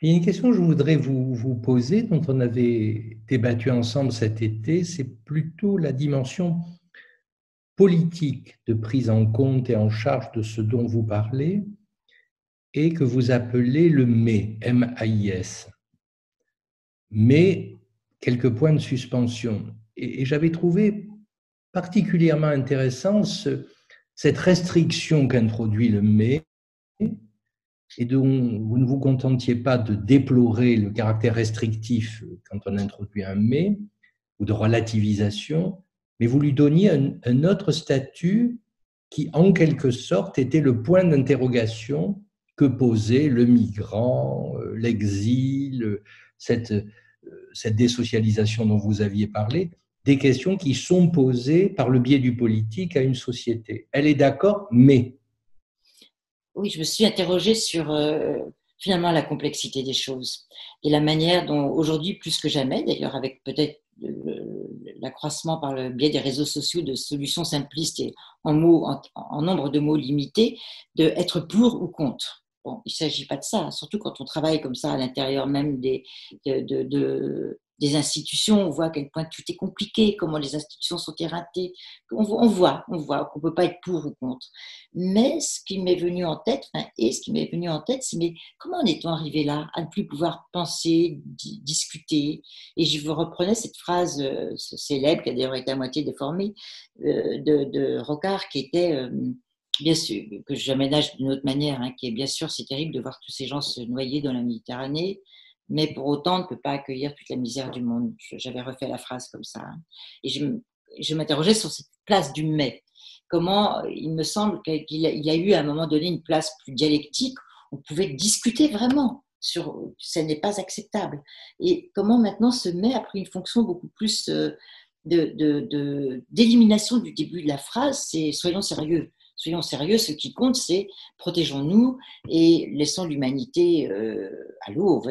Il y a une question que je voudrais vous poser, dont on avait débattu ensemble cet été, c'est plutôt la dimension politique de prise en compte et en charge de ce dont vous parlez et que vous appelez le mais, M-A-I-S. Mais quelques points de suspension. Et j'avais trouvé particulièrement intéressant cette restriction qu'introduit le mais et dont vous ne vous contentiez pas de déplorer le caractère restrictif quand on introduit un mais ou de relativisation, mais vous lui donniez un autre statut qui, en quelque sorte, était le point d'interrogation que posait le migrant, l'exil, cette désocialisation dont vous aviez parlé, des questions qui sont posées par le biais du politique à une société. Elle est d'accord, mais... Oui, je me suis interrogée sur finalement la complexité des choses et la manière dont aujourd'hui, plus que jamais, d'ailleurs avec peut-être l'accroissement par le biais des réseaux sociaux de solutions simplistes et en nombre de mots limités, d'être pour ou contre. Bon, il ne s'agit pas de ça, surtout quand on travaille comme ça à l'intérieur même des institutions, on voit à quel point tout est compliqué, comment les institutions sont éreintées. On voit qu'on ne peut pas être pour ou contre. Mais ce qui m'est venu en tête, c'est mais comment en est-on arrivé là, à ne plus pouvoir penser, discuter? Et je vous reprenais cette phrase célèbre, qui a d'ailleurs été à moitié déformée, de Rocard, qui était, bien sûr, que j'aménage d'une autre manière, hein, qui est bien sûr, c'est terrible de voir tous ces gens se noyer dans la Méditerranée, mais pour autant, on ne peut pas accueillir toute la misère du monde. J'avais refait la phrase comme ça. Hein. Et je m'interrogeais sur cette place du mais. Comment, il me semble qu'il a eu à un moment donné une place plus dialectique, on pouvait discuter vraiment sur ça n'est pas acceptable. Et comment maintenant ce mais a pris une fonction beaucoup plus d'élimination du début de la phrase, c'est soyons sérieux. Soyons sérieux, ce qui compte, c'est protégeons-nous et laissons l'humanité à l'eau.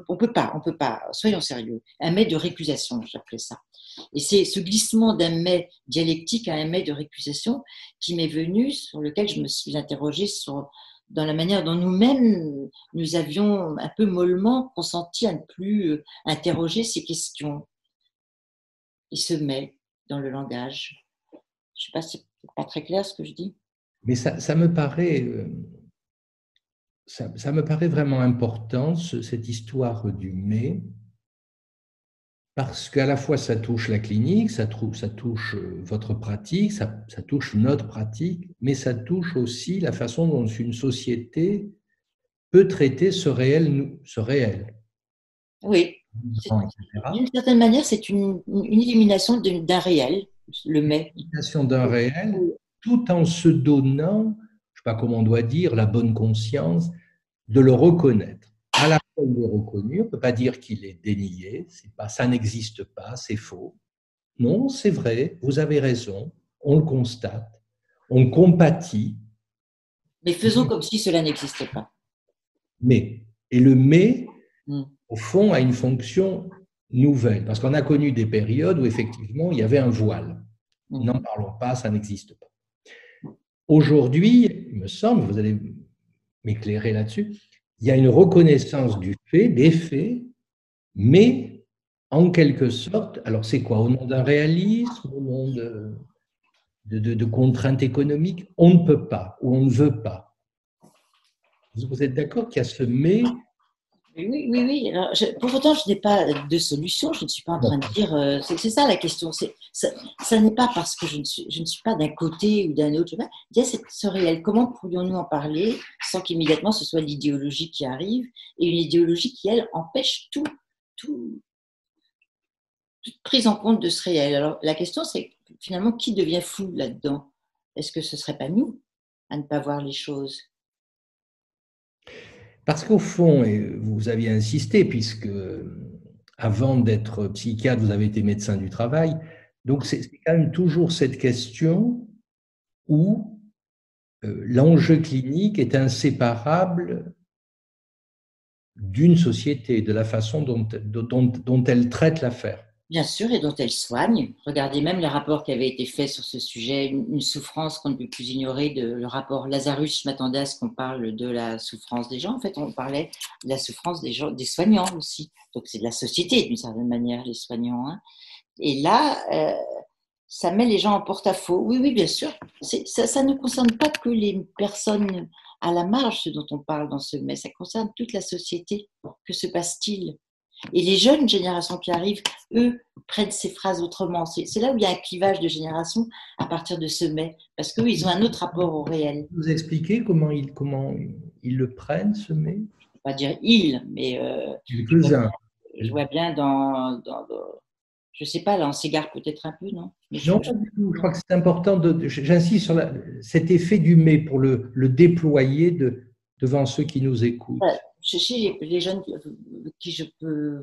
On peut pas, soyons sérieux. Un mais de récusation, j'appelais ça. Et c'est ce glissement d'un mais dialectique à un mais de récusation qui m'est venu, sur lequel je me suis interrogée dans la manière dont nous-mêmes, nous avions un peu mollement consenti à ne plus interroger ces questions. Il se met dans le langage. Je ne sais pas si c'est pas très clair ce que je dis. Mais ça me paraît, ça me paraît vraiment important, cette histoire du mais, parce qu'à la fois ça touche la clinique, ça touche votre pratique, ça touche notre pratique, mais ça touche aussi la façon dont une société peut traiter ce réel, ce réel. Oui. Etc. D'une certaine manière, c'est une élimination d'un réel, le mais. L'élimination d'un réel, tout en se donnant, je ne sais pas comment on doit dire, la bonne conscience de le reconnaître. À la fois, il est reconnu, on ne peut pas dire qu'il est dénié, c'est pas, ça n'existe pas, c'est faux. Non, c'est vrai, vous avez raison, on le constate, on compatit. Mais faisons comme si cela n'existait pas. Mais, et le mais, au fond, a une fonction nouvelle, parce qu'on a connu des périodes où effectivement il y avait un voile. N'en parlons pas, ça n'existe pas. Aujourd'hui, il me semble, vous allez m'éclairer là-dessus, il y a une reconnaissance du fait, des faits, mais en quelque sorte, alors c'est quoi? Au nom d'un réalisme, au nom de contraintes économiques, on ne peut pas ou on ne veut pas. Vous êtes d'accord qu'il y a ce mais? Oui, oui, oui. Alors, pour autant, je n'ai pas de solution. Je ne suis pas en train de dire. C'est ça la question. Ça n'est pas parce que je ne suis pas d'un côté ou d'un autre. Il y a ce réel. Comment pourrions-nous en parler sans qu'immédiatement ce soit l'idéologie qui arrive et une idéologie qui, elle, empêche toute prise en compte de ce réel. Alors, la question, c'est finalement qui devient fou là-dedans? Est-ce que ce ne serait pas nous à ne pas voir les choses? Parce qu'au fond, et vous aviez insisté, puisque avant d'être psychiatre, vous avez été médecin du travail, donc c'est quand même toujours cette question où l'enjeu clinique est inséparable d'une société, de la façon dont elle traite l'affaire. Bien sûr, et dont elle soigne. Regardez même les rapports qui avaient été faits sur ce sujet, une souffrance qu'on ne peut plus ignorer, le rapport Lazarus. Je m'attendais à ce qu'on parle de la souffrance des gens. En fait, on parlait de la souffrance des gens, des soignants aussi. Donc, c'est de la société, d'une certaine manière, les soignants. Hein. Et là, ça met les gens en porte-à-faux. Oui, oui, bien sûr. Ça ne concerne pas que les personnes à la marge, ce dont on parle dans ce mais, ça concerne toute la société. Que se passe-t-il? Et les jeunes générations qui arrivent, eux, prennent ces phrases autrement. C'est là où il y a un clivage de génération à partir de ce mais, parce qu'eux, ils ont un autre rapport au réel. Vous expliquez comment ils le prennent, ce mais? Je ne peux pas dire ils, mais Quelques-uns. je vois bien je ne sais pas, là, on s'égare peut-être un peu, non? Mais Non, pas du tout. Je crois que c'est important, j'insiste sur cet effet du mais pour le déployer devant ceux qui nous écoutent. Chez les jeunes qui je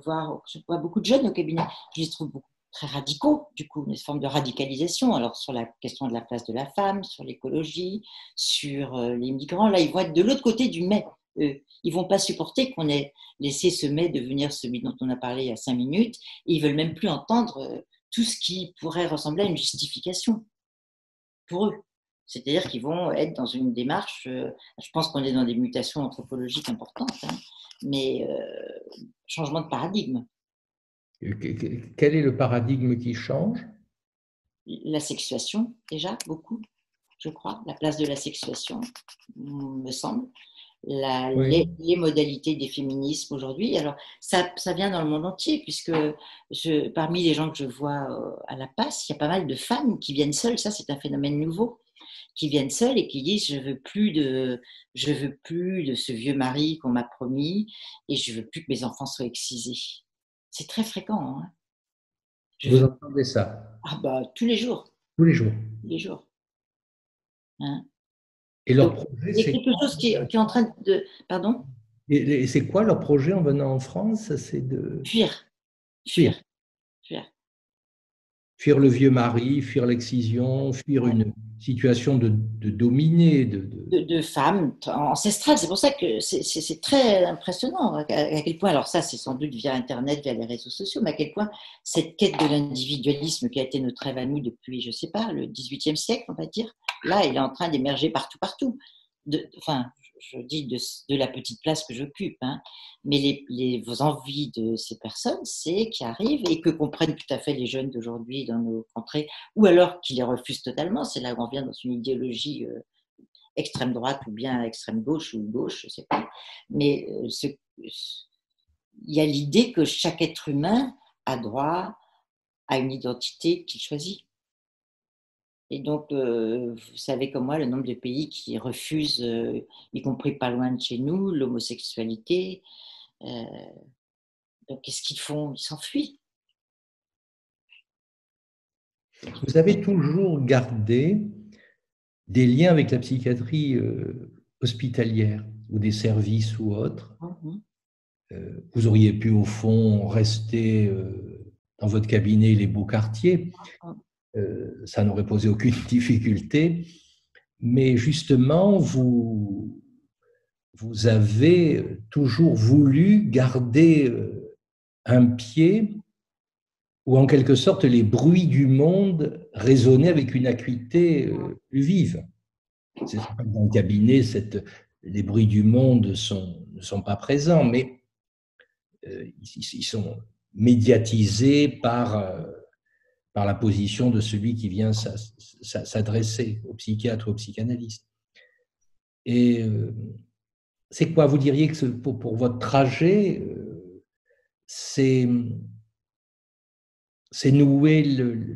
vois beaucoup de jeunes au cabinet, je les trouve très radicaux, du coup, une forme de radicalisation. Alors, sur la question de la place de la femme, sur l'écologie, sur les migrants, là, ils vont être de l'autre côté du mais. Ils ne vont pas supporter qu'on ait laissé ce mais devenir celui dont on a parlé il y a 5 minutes. Et ils ne veulent même plus entendre tout ce qui pourrait ressembler à une justification pour eux. C'est-à-dire qu'ils vont être dans une démarche, je pense qu'on est dans des mutations anthropologiques importantes, hein, mais changement de paradigme. Quel est le paradigme qui change? La sexuation, déjà, beaucoup, je crois, la place de la sexuation, me semble. Oui. Les modalités des féminismes aujourd'hui. Alors, ça vient dans le monde entier, puisque parmi les gens que je vois à la passe, il y a pas mal de femmes qui viennent seules, ça c'est un phénomène nouveau, qui viennent seules et qui disent je veux plus de ce vieux mari qu'on m'a promis et je veux plus que mes enfants soient excisés. C'est très fréquent. Hein. Vous entendez ça Ah bah tous les jours, tous les jours. tous les jours. Hein. Et leur Donc, projet, il y a c'est quelque chose qui est en train de, pardon, et c'est quoi leur projet en venant en France? C'est de fuir, fuir. fuir, fuir. Fuir le vieux mari, fuir l'excision, fuir une situation de dominé, de femmes ancestrales. C'est pour ça que c'est très impressionnant à quel point, alors ça c'est sans doute via Internet, via les réseaux sociaux, mais à quel point cette quête de l'individualisme qui a été notre rêve à nous depuis, je ne sais pas, le XVIIIe siècle, on va dire, là, il est en train d'émerger partout, partout. Enfin, je dis de la petite place que j'occupe, hein, mais vos envies de ces personnes, c'est qui arrivent et que comprennent tout à fait les jeunes d'aujourd'hui dans nos contrées, ou alors qui les refusent totalement. C'est là où on vient dans une idéologie extrême droite ou bien extrême gauche ou gauche, je ne sais pas. Mais il y a l'idée que chaque être humain a droit à une identité qu'il choisit. Et donc, vous savez comme moi le nombre de pays qui refusent, y compris pas loin de chez nous, l'homosexualité. Donc, qu'est-ce qu'ils font? Ils s'enfuient. Vous avez toujours gardé des liens avec la psychiatrie hospitalière ou des services ou autres. Vous auriez pu, au fond, rester dans votre cabinet Les Beaux Quartiers. Ça n'aurait posé aucune difficulté. Mais justement, vous avez toujours voulu garder un pied où, en quelque sorte, les bruits du monde résonnaient avec une acuité plus vive. C'est ça, dans le cabinet, les bruits du monde ne sont pas présents, mais ils sont médiatisés par la position de celui qui vient s'adresser au psychiatre ou au psychanalyste. Et c'est quoi? Vous diriez que pour votre trajet, c'est nouer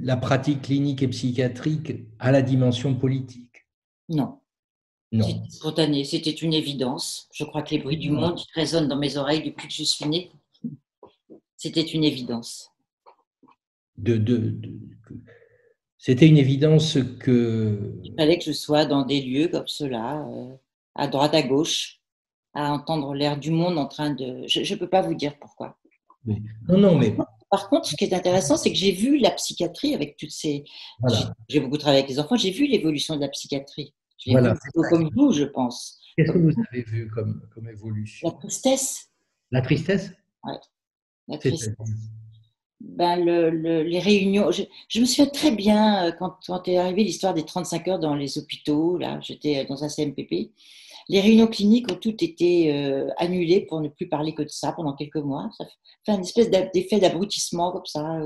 la pratique clinique et psychiatrique à la dimension politique? Non. Non. C'était spontané, c'était une évidence. Je crois que les bruits du monde résonnent dans mes oreilles depuis que je suis née. C'était une évidence. C'était une évidence que... Il fallait que je sois dans des lieux comme cela, à droite, à gauche, à entendre l'air du monde en train de... Je ne peux pas vous dire pourquoi. Non, mais... Par contre, ce qui est intéressant, c'est que j'ai vu la psychiatrie avec toutes ces... Voilà. J'ai beaucoup travaillé avec les enfants, j'ai vu l'évolution de la psychiatrie. Je l'ai Voilà, vu comme vous, je pense. Qu'est-ce que vous avez vu comme évolution? La tristesse. La tristesse? Oui, la tristesse. Ben, les réunions, je me souviens très bien quand est arrivée l'histoire des 35 heures dans les hôpitaux, là, j'étais dans un CMPP. Les réunions cliniques ont toutes été annulées pour ne plus parler que de ça pendant quelques mois. Ça fait un espèce d'effet d'abrutissement comme ça.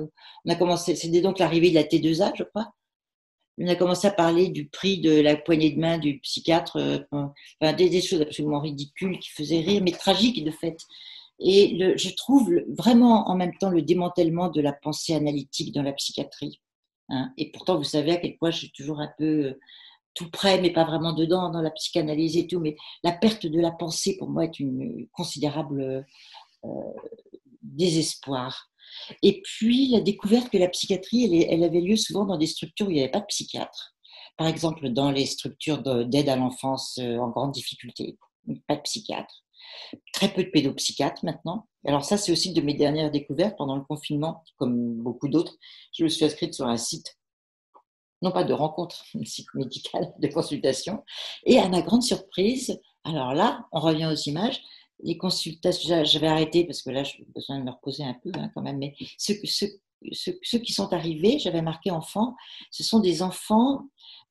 On a commencé, c'était donc l'arrivée de la T2A, je crois. On a commencé à parler du prix de la poignée de main du psychiatre, enfin, des choses absolument ridicules qui faisaient rire, mais tragiques de fait. Et je trouve vraiment en même temps le démantèlement de la pensée analytique dans la psychiatrie. Hein. Et pourtant, vous savez à quel point je suis toujours un peu tout près, mais pas vraiment dedans, dans la psychanalyse et tout. Mais la perte de la pensée, pour moi, est une considérable désespoir. Et puis, la découverte que la psychiatrie, elle avait lieu souvent dans des structures où il n'y avait pas de psychiatre. Par exemple, dans les structures d'aide à l'enfance en grande difficulté, pas de psychiatre. Très peu de pédopsychiatres maintenant. Alors ça, c'est aussi de mes dernières découvertes pendant le confinement, comme beaucoup d'autres. Je me suis inscrite sur un site, non pas de rencontre, un site médical de consultation. Et à ma grande surprise, alors là, on revient aux images, les consultations, j'avais arrêté parce que là, j'ai besoin de me reposer un peu quand même, mais ceux qui sont arrivés, j'avais marqué enfants, ce sont des enfants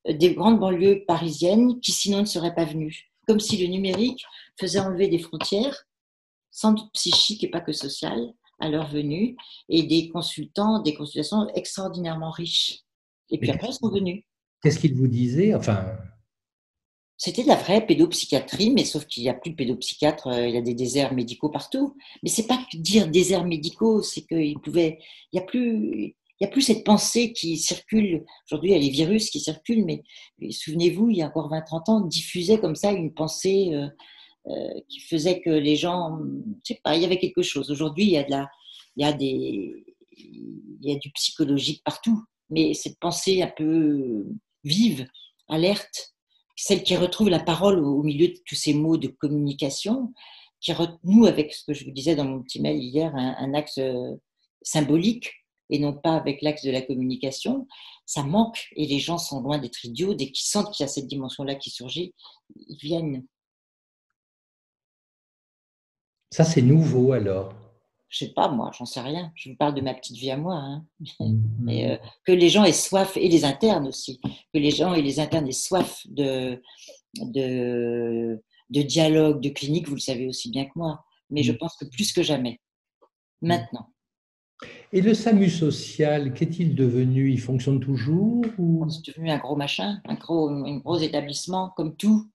des grandes banlieues parisiennes qui sinon ne seraient pas venus. Comme si le numérique faisait enlever des frontières, sans doute psychiques et pas que sociales, à leur venue, et des consultations extraordinairement riches. Et puis après, ils sont venus. Qu'est-ce qu'ils vous disaient? Enfin... C'était de la vraie pédopsychiatrie, mais sauf qu'il n'y a plus de pédopsychiatres, il y a des déserts médicaux partout. Mais c'est pas que dire déserts médicaux, c'est qu'il pouvait, il y a plus cette pensée qui circule. Aujourd'hui, il y a les virus qui circulent, mais souvenez-vous, il y a encore 20-30 ans, diffusait comme ça une pensée qui faisait que les gens, je sais pas, il y avait quelque chose. Aujourd'hui, il y a du psychologique partout, mais cette pensée un peu vive, alerte, celle qui retrouve la parole au milieu de tous ces mots de communication, qui renoue avec ce que je vous disais dans mon petit mail hier, un axe symbolique, et non pas avec l'axe de la communication, ça manque. Et les gens sont loin d'être idiots. Dès qu'ils sentent qu'il y a cette dimension-là qui surgit, ils viennent. Ça, c'est nouveau alors. Je sais pas, moi, j'en sais rien. Je vous parle de ma petite vie à moi. Hein. Mhm. Et, que les gens aient soif, et les internes aussi, que les gens et les internes aient soif de, de dialogue, de clinique, vous le savez aussi bien que moi. Mais je pense que plus que jamais, maintenant. Et le SAMU social, qu'est-il devenu? Il fonctionne toujours ou... C'est devenu un gros machin, un gros établissement, comme tout.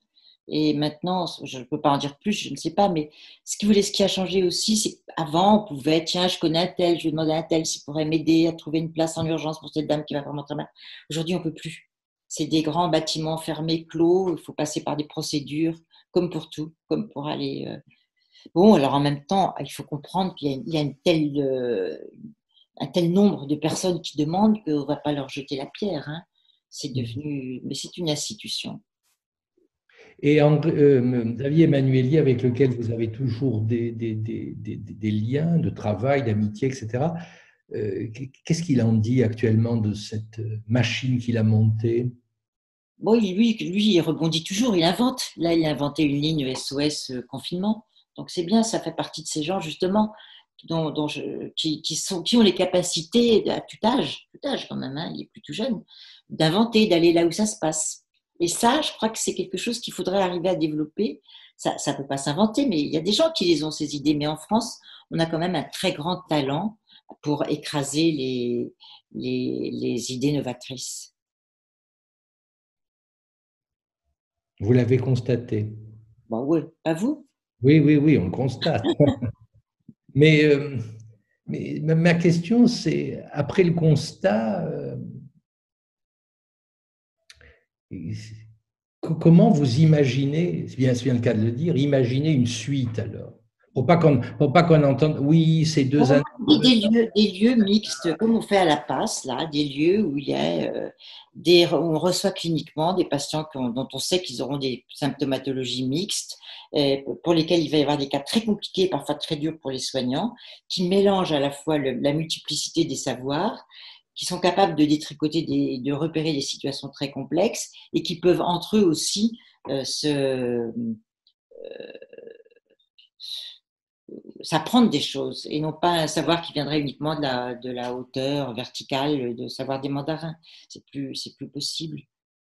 Et maintenant, je ne peux pas en dire plus, je ne sais pas, mais ce qui a changé aussi, c'est qu'avant, on pouvait, tiens, je connais un tel, je vais demander à un tel s'il pourrait m'aider à trouver une place en urgence pour cette dame qui va vraiment très mal. Aujourd'hui, on ne peut plus. C'est des grands bâtiments fermés, clos, il faut passer par des procédures, comme pour tout, comme pour aller. Bon, alors en même temps, il faut comprendre qu'il y a un tel nombre de personnes qui demandent qu'on ne va pas leur jeter la pierre. Hein. C'est devenu, mais c'est une institution. Et Xavier Emmanueli, avec lequel vous avez toujours des liens de travail, d'amitié, etc., qu'est-ce qu'il en dit actuellement de cette machine qu'il a montée? Bon, lui, il rebondit toujours, il invente. Là, il a inventé une ligne SOS confinement. Donc c'est bien, ça fait partie de ces gens justement qui ont les capacités à tout âge quand même, hein, il est plus tout jeune, d'inventer, d'aller là où ça se passe. Et ça, je crois que c'est quelque chose qu'il faudrait arriver à développer. Ça ne peut pas s'inventer, mais il y a des gens qui les ont, ces idées. Mais en France, on a quand même un très grand talent pour écraser les idées novatrices. Vous l'avez constaté. Bon, oui, pas vous? Oui, oui, oui, on le constate. Mais, mais ma question, c'est, après le constat, comment vous imaginez, c'est bien le cas de le dire, imaginez une suite alors? Pour pas qu'on entende, oui, ces deux années. Des lieux mixtes, comme on fait à La Passe, là, des lieux où il y a où on reçoit cliniquement des patients dont on sait qu'ils auront des symptomatologies mixtes, pour lesquels il va y avoir des cas très compliqués, parfois très durs pour les soignants, qui mélangent à la fois la multiplicité des savoirs, qui sont capables de détricoter, de repérer des situations très complexes et qui peuvent entre eux aussi s'apprendre des choses et non pas un savoir qui viendrait uniquement de la hauteur verticale, de savoir des mandarins. C'est plus possible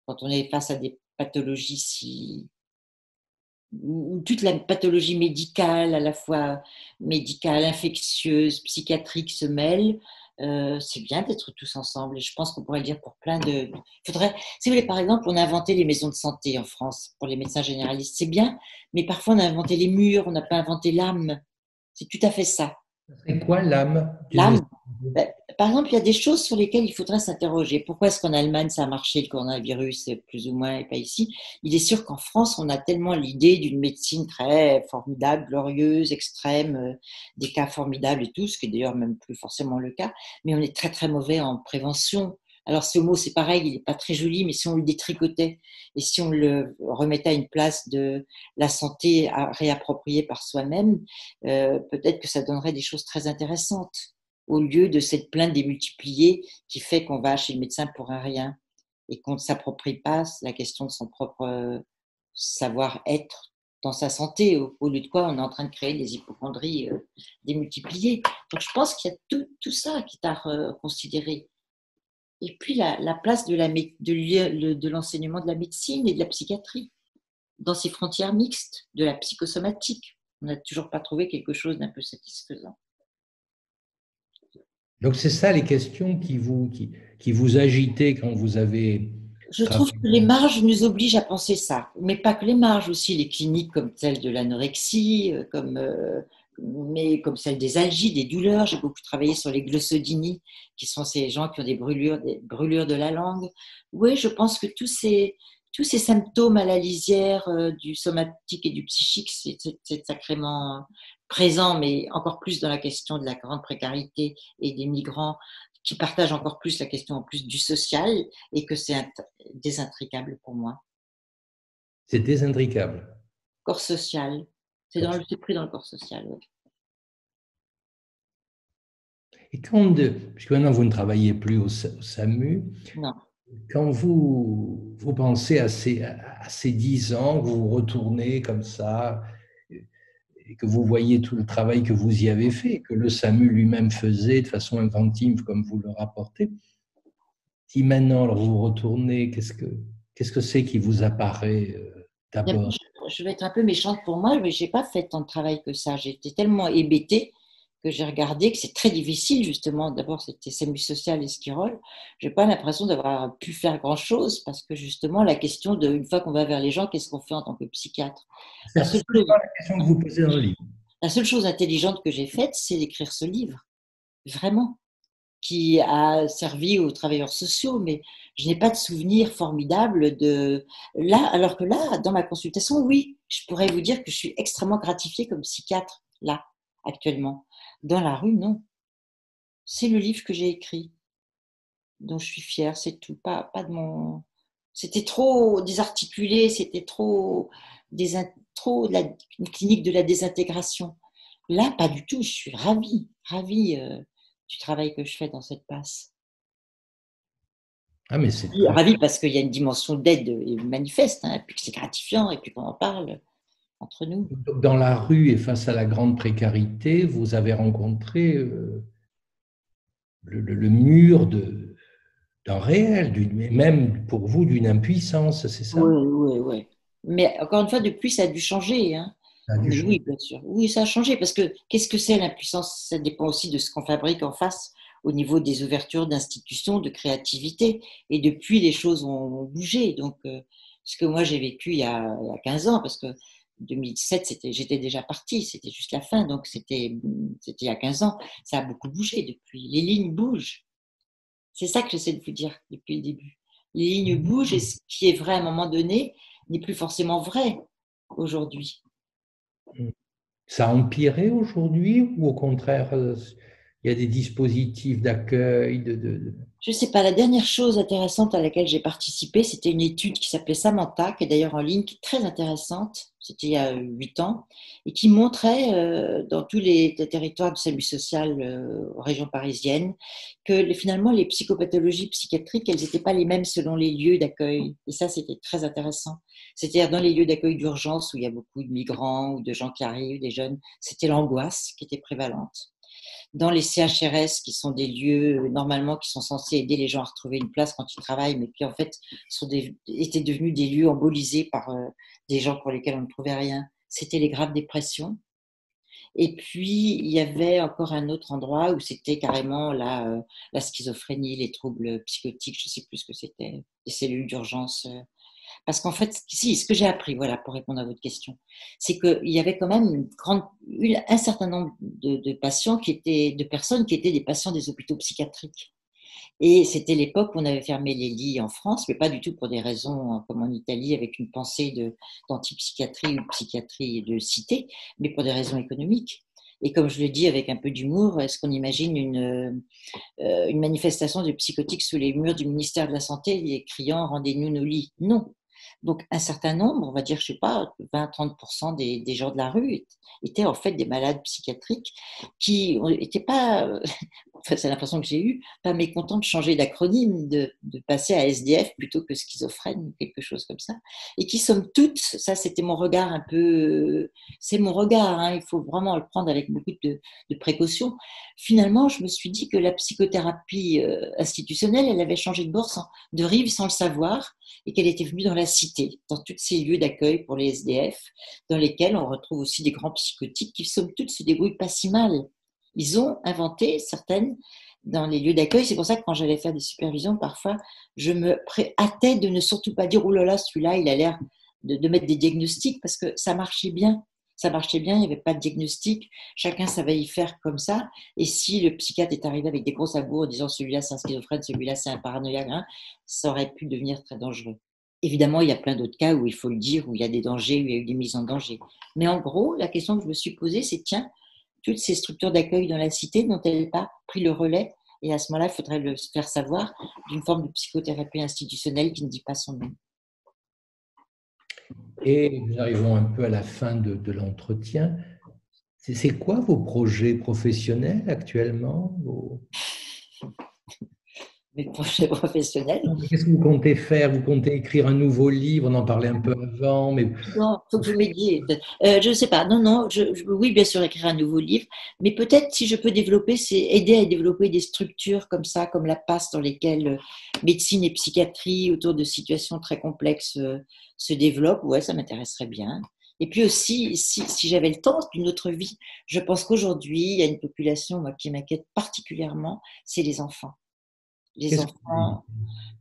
quand on est face à des pathologies où toute la pathologie médicale, à la fois médicale, infectieuse, psychiatrique se mêle. C'est bien d'être tous ensemble et je pense qu'on pourrait le dire pour plein de. Faudrait, si vous voulez, par exemple, on a inventé les maisons de santé en France pour les médecins généralistes, c'est bien, mais parfois on a inventé les murs, on n'a pas inventé l'âme. C'est tout à fait ça. C'est quoi l'âme d'une maison? L'âme, ben, par exemple, il y a des choses sur lesquelles il faudrait s'interroger. Pourquoi est-ce qu'en Allemagne, ça a marché, le coronavirus, plus ou moins, et pas ici? Il est sûr qu'en France, on a tellement l'idée d'une médecine très formidable, glorieuse, extrême, des cas formidables et tout, ce qui est d'ailleurs même plus forcément le cas, mais on est très, très mauvais en prévention. Alors, ce mot, c'est pareil, il n'est pas très joli, mais si on le détricotait et si on le remettait à une place de la santé à réapproprier par soi-même, peut-être que ça donnerait des choses très intéressantes au lieu de cette plainte démultipliée qui fait qu'on va chez le médecin pour un rien et qu'on ne s'approprie pas la question de son propre savoir-être dans sa santé, au lieu de quoi on est en train de créer des hypochondries démultipliées. Donc je pense qu'il y a tout ça qui est à considérer. Et puis la place de l'enseignement de la médecine et de la psychiatrie dans ces frontières mixtes, de la psychosomatique. On n'a toujours pas trouvé quelque chose d'un peu satisfaisant. Donc, c'est ça les questions qui vous agitaient quand vous avez Je trouve travaillé. que les marges nous obligent à penser ça, mais pas que les marges, aussi les cliniques comme celle de l'anorexie, mais comme celle des algies, des douleurs. J'ai beaucoup travaillé sur les glossodinies, qui sont ces gens qui ont des brûlures de la langue. Oui, je pense que tous ces symptômes à la lisière du somatique et du psychique, c'est sacrément présent, mais encore plus dans la question de la grande précarité et des migrants qui partagent encore plus la question en plus du social et que c'est désintricable pour moi. C'est désintricable. Corps social, c'est pris dans le corps social. Ouais. Et puisque maintenant vous ne travaillez plus au SAMU, Non. quand vous pensez à ces 10 ans, vous vous retournez comme ça, et que vous voyez tout le travail que vous y avez fait, que le SAMU lui-même faisait de façon inventive, comme vous le rapportez, si maintenant alors vous vous retournez, qu'est-ce que c'est qui vous apparaît D'abord, d'abord? je vais être un peu méchante pour moi, mais j'ai pas fait tant de travail que ça. J'étais tellement hébétée que j'ai regardé que c'est très difficile, justement. D'abord, c'était SAMU social et Esquirol. J'ai pas l'impression d'avoir pu faire grand-chose parce que, justement, la question de, une fois qu'on va vers les gens, qu'est-ce qu'on fait en tant que psychiatre? C'est La seule absolument chose, la question que vous posez dans le livre. la seule chose intelligente que j'ai faite, c'est d'écrire ce livre. Vraiment. Qui a servi aux travailleurs sociaux, mais je n'ai pas de souvenir formidable de là, alors que là, dans ma consultation, oui, je pourrais vous dire que je suis extrêmement gratifiée comme psychiatre, là, actuellement. Dans la rue, non. C'est le livre que j'ai écrit, dont je suis fière, c'est tout. Pas de mon. C'était trop désarticulé, c'était trop une clinique de la désintégration. Là, pas du tout, je suis ravie du travail que je fais dans cette passe. Ah, mais c'est Oui, très. ravi parce qu'il y a une dimension d'aide manifeste, hein, et puis que c'est gratifiant, et puis qu'on en parle entre nous. Dans la rue et face à la grande précarité, vous avez rencontré le mur d'un réel, et même pour vous d'une impuissance, c'est Oui, ça? oui, oui. Mais encore une fois, depuis, ça a dû changer, hein. Ça a dû Mais changer. oui, bien sûr. Oui, ça a changé parce que qu'est-ce que c'est l'impuissance? Ça dépend aussi de ce qu'on fabrique en face au niveau des ouvertures d'institutions, de créativité. Et depuis, les choses ont bougé. Donc, ce que moi j'ai vécu il y a 15 ans, parce que 2017, j'étais déjà partie, c'était juste la fin, donc c'était il y a 15 ans. Ça a beaucoup bougé depuis. Les lignes bougent. C'est ça que j'essaie de vous dire depuis le début. Les lignes bougent et ce qui est vrai à un moment donné n'est plus forcément vrai aujourd'hui. Ça a empiré aujourd'hui ou au contraire, il y a des dispositifs d'accueil, Je ne sais pas, la dernière chose intéressante à laquelle j'ai participé, c'était une étude qui s'appelait Samantha, qui est d'ailleurs en ligne, qui est très intéressante, c'était il y a 8 ans, et qui montrait dans tous les territoires du SAMU social région parisienne que finalement les psychopathologies psychiatriques, elles n'étaient pas les mêmes selon les lieux d'accueil. Et ça, c'était très intéressant. C'est-à-dire dans les lieux d'accueil d'urgence où il y a beaucoup de migrants ou de gens qui arrivent, des jeunes, c'était l'angoisse qui était prévalente dans les CHRS, qui sont des lieux normalement qui sont censés aider les gens à retrouver une place quand ils travaillent, mais qui en fait étaient devenus des lieux embolisés par des gens pour lesquels on ne trouvait rien. C'était les graves dépressions. Et puis, il y avait encore un autre endroit où c'était carrément la schizophrénie, les troubles psychotiques, je ne sais plus ce que c'était, les cellules d'urgence. Parce qu'en fait, si, ce que j'ai appris, voilà, pour répondre à votre question, c'est qu'il y avait quand même un certain nombre de patients de personnes qui étaient des patients des hôpitaux psychiatriques. Et c'était l'époque où on avait fermé les lits en France, mais pas du tout pour des raisons comme en Italie, avec une pensée d'antipsychiatrie ou de psychiatrie de cité, mais pour des raisons économiques. Et comme je le dis avec un peu d'humour, est-ce qu'on imagine une manifestation de psychotiques sous les murs du ministère de la Santé, criant rendez-nous nos lits? Non. Donc, un certain nombre, on va dire, je sais pas, 20-30% des gens de la rue étaient en fait des malades psychiatriques qui n'étaient pas, enfin, c'est l'impression que j'ai eue, pas mécontents de changer d'acronyme, de passer à SDF plutôt que schizophrène ou quelque chose comme ça. Et qui, somme toute, ça c'était mon regard un peu, c'est mon regard, hein, il faut vraiment le prendre avec beaucoup de précaution. Finalement, je me suis dit que la psychothérapie institutionnelle, elle avait changé de bord, de rive sans le savoir, et qu'elle était venue dans la cité, dans tous ces lieux d'accueil pour les SDF, dans lesquels on retrouve aussi des grands psychotiques qui, somme toute, se débrouillent pas si mal. Ils ont inventé certaines dans les lieux d'accueil. C'est pour ça que quand j'allais faire des supervisions, parfois, je me hâtais de ne surtout pas dire « Oh là là, celui-là, il a l'air de mettre des diagnostics » parce que ça marchait bien. Ça marchait bien, il n'y avait pas de diagnostic, chacun savait y faire comme ça. Et si le psychiatre est arrivé avec des gros sabots en disant celui-là c'est un schizophrène, celui-là c'est un paranoïaque, hein, ça aurait pu devenir très dangereux. Évidemment, il y a plein d'autres cas où il faut le dire, où il y a des dangers, où il y a eu des mises en danger. Mais en gros, la question que je me suis posée, c'est tiens, toutes ces structures d'accueil dans la cité n'ont-elles pas pris le relais? Et à ce moment-là, il faudrait le faire savoir d'une forme de psychothérapie institutionnelle qui ne dit pas son nom. Et nous arrivons un peu à la fin de l'entretien. C'est quoi vos projets professionnels actuellement? Mes projets professionnels. Qu'est-ce que vous comptez faire? Vous comptez écrire un nouveau livre? On en parlait un peu avant, mais Non, il faut que vous m'aidiez. Je ne sais pas. Non, non. Oui, bien sûr, écrire un nouveau livre. Mais peut-être si je peux développer, c'est aider à développer des structures comme ça, comme la passe dans lesquelles médecine et psychiatrie, autour de situations très complexes, se développent. Ouais, ça m'intéresserait bien. Et puis aussi, si j'avais le temps d'une autre vie, je pense qu'aujourd'hui, il y a une population moi, qui m'inquiète particulièrement, c'est les enfants. Les qu'est-ce que vous dites? enfants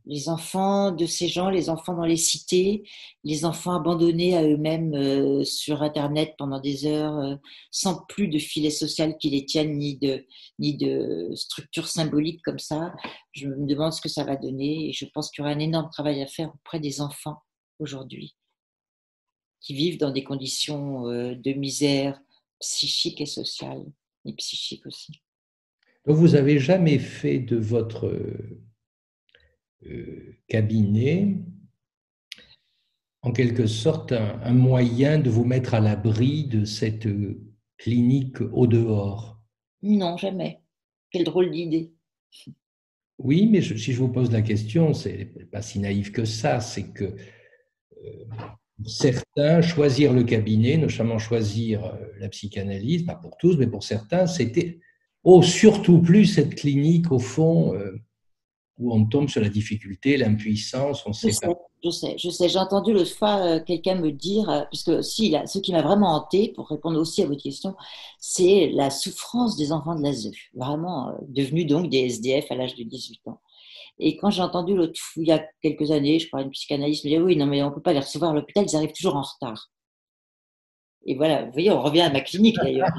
les enfants de ces gens, les enfants dans les cités, les enfants abandonnés à eux-mêmes sur Internet pendant des heures, sans plus de filet social qui les tiennent, ni de structure symbolique comme ça. Je me demande ce que ça va donner et je pense qu'il y aura un énorme travail à faire auprès des enfants aujourd'hui qui vivent dans des conditions de misère psychique et sociale, et psychique aussi. Donc, vous n'avez jamais fait de votre cabinet, en quelque sorte, un moyen de vous mettre à l'abri de cette clinique au dehors. Non, jamais. Quelle drôle d'idée. Oui, mais si je vous pose la question, c'est pas si naïf que ça, c'est que certains, choisir le cabinet, notamment choisir la psychanalyse, pas pour tous, mais pour certains, c'était, oh, surtout plus cette clinique, au fond, où on tombe sur la difficulté, l'impuissance, on ne Je sait pas. sais, je sais, je sais. J'ai entendu l'autre fois quelqu'un me dire, puisque si, là, ce qui m'a vraiment hanté, pour répondre aussi à votre question, c'est la souffrance des enfants de l'ASE, vraiment devenus donc des SDF à l'âge de 18 ans. Et quand j'ai entendu l'autre, il y a quelques années, je crois, une psychanalyste me dire, oui, non, mais on ne peut pas les recevoir à l'hôpital, ils arrivent toujours en retard. Et voilà, vous voyez, on revient à ma clinique d'ailleurs.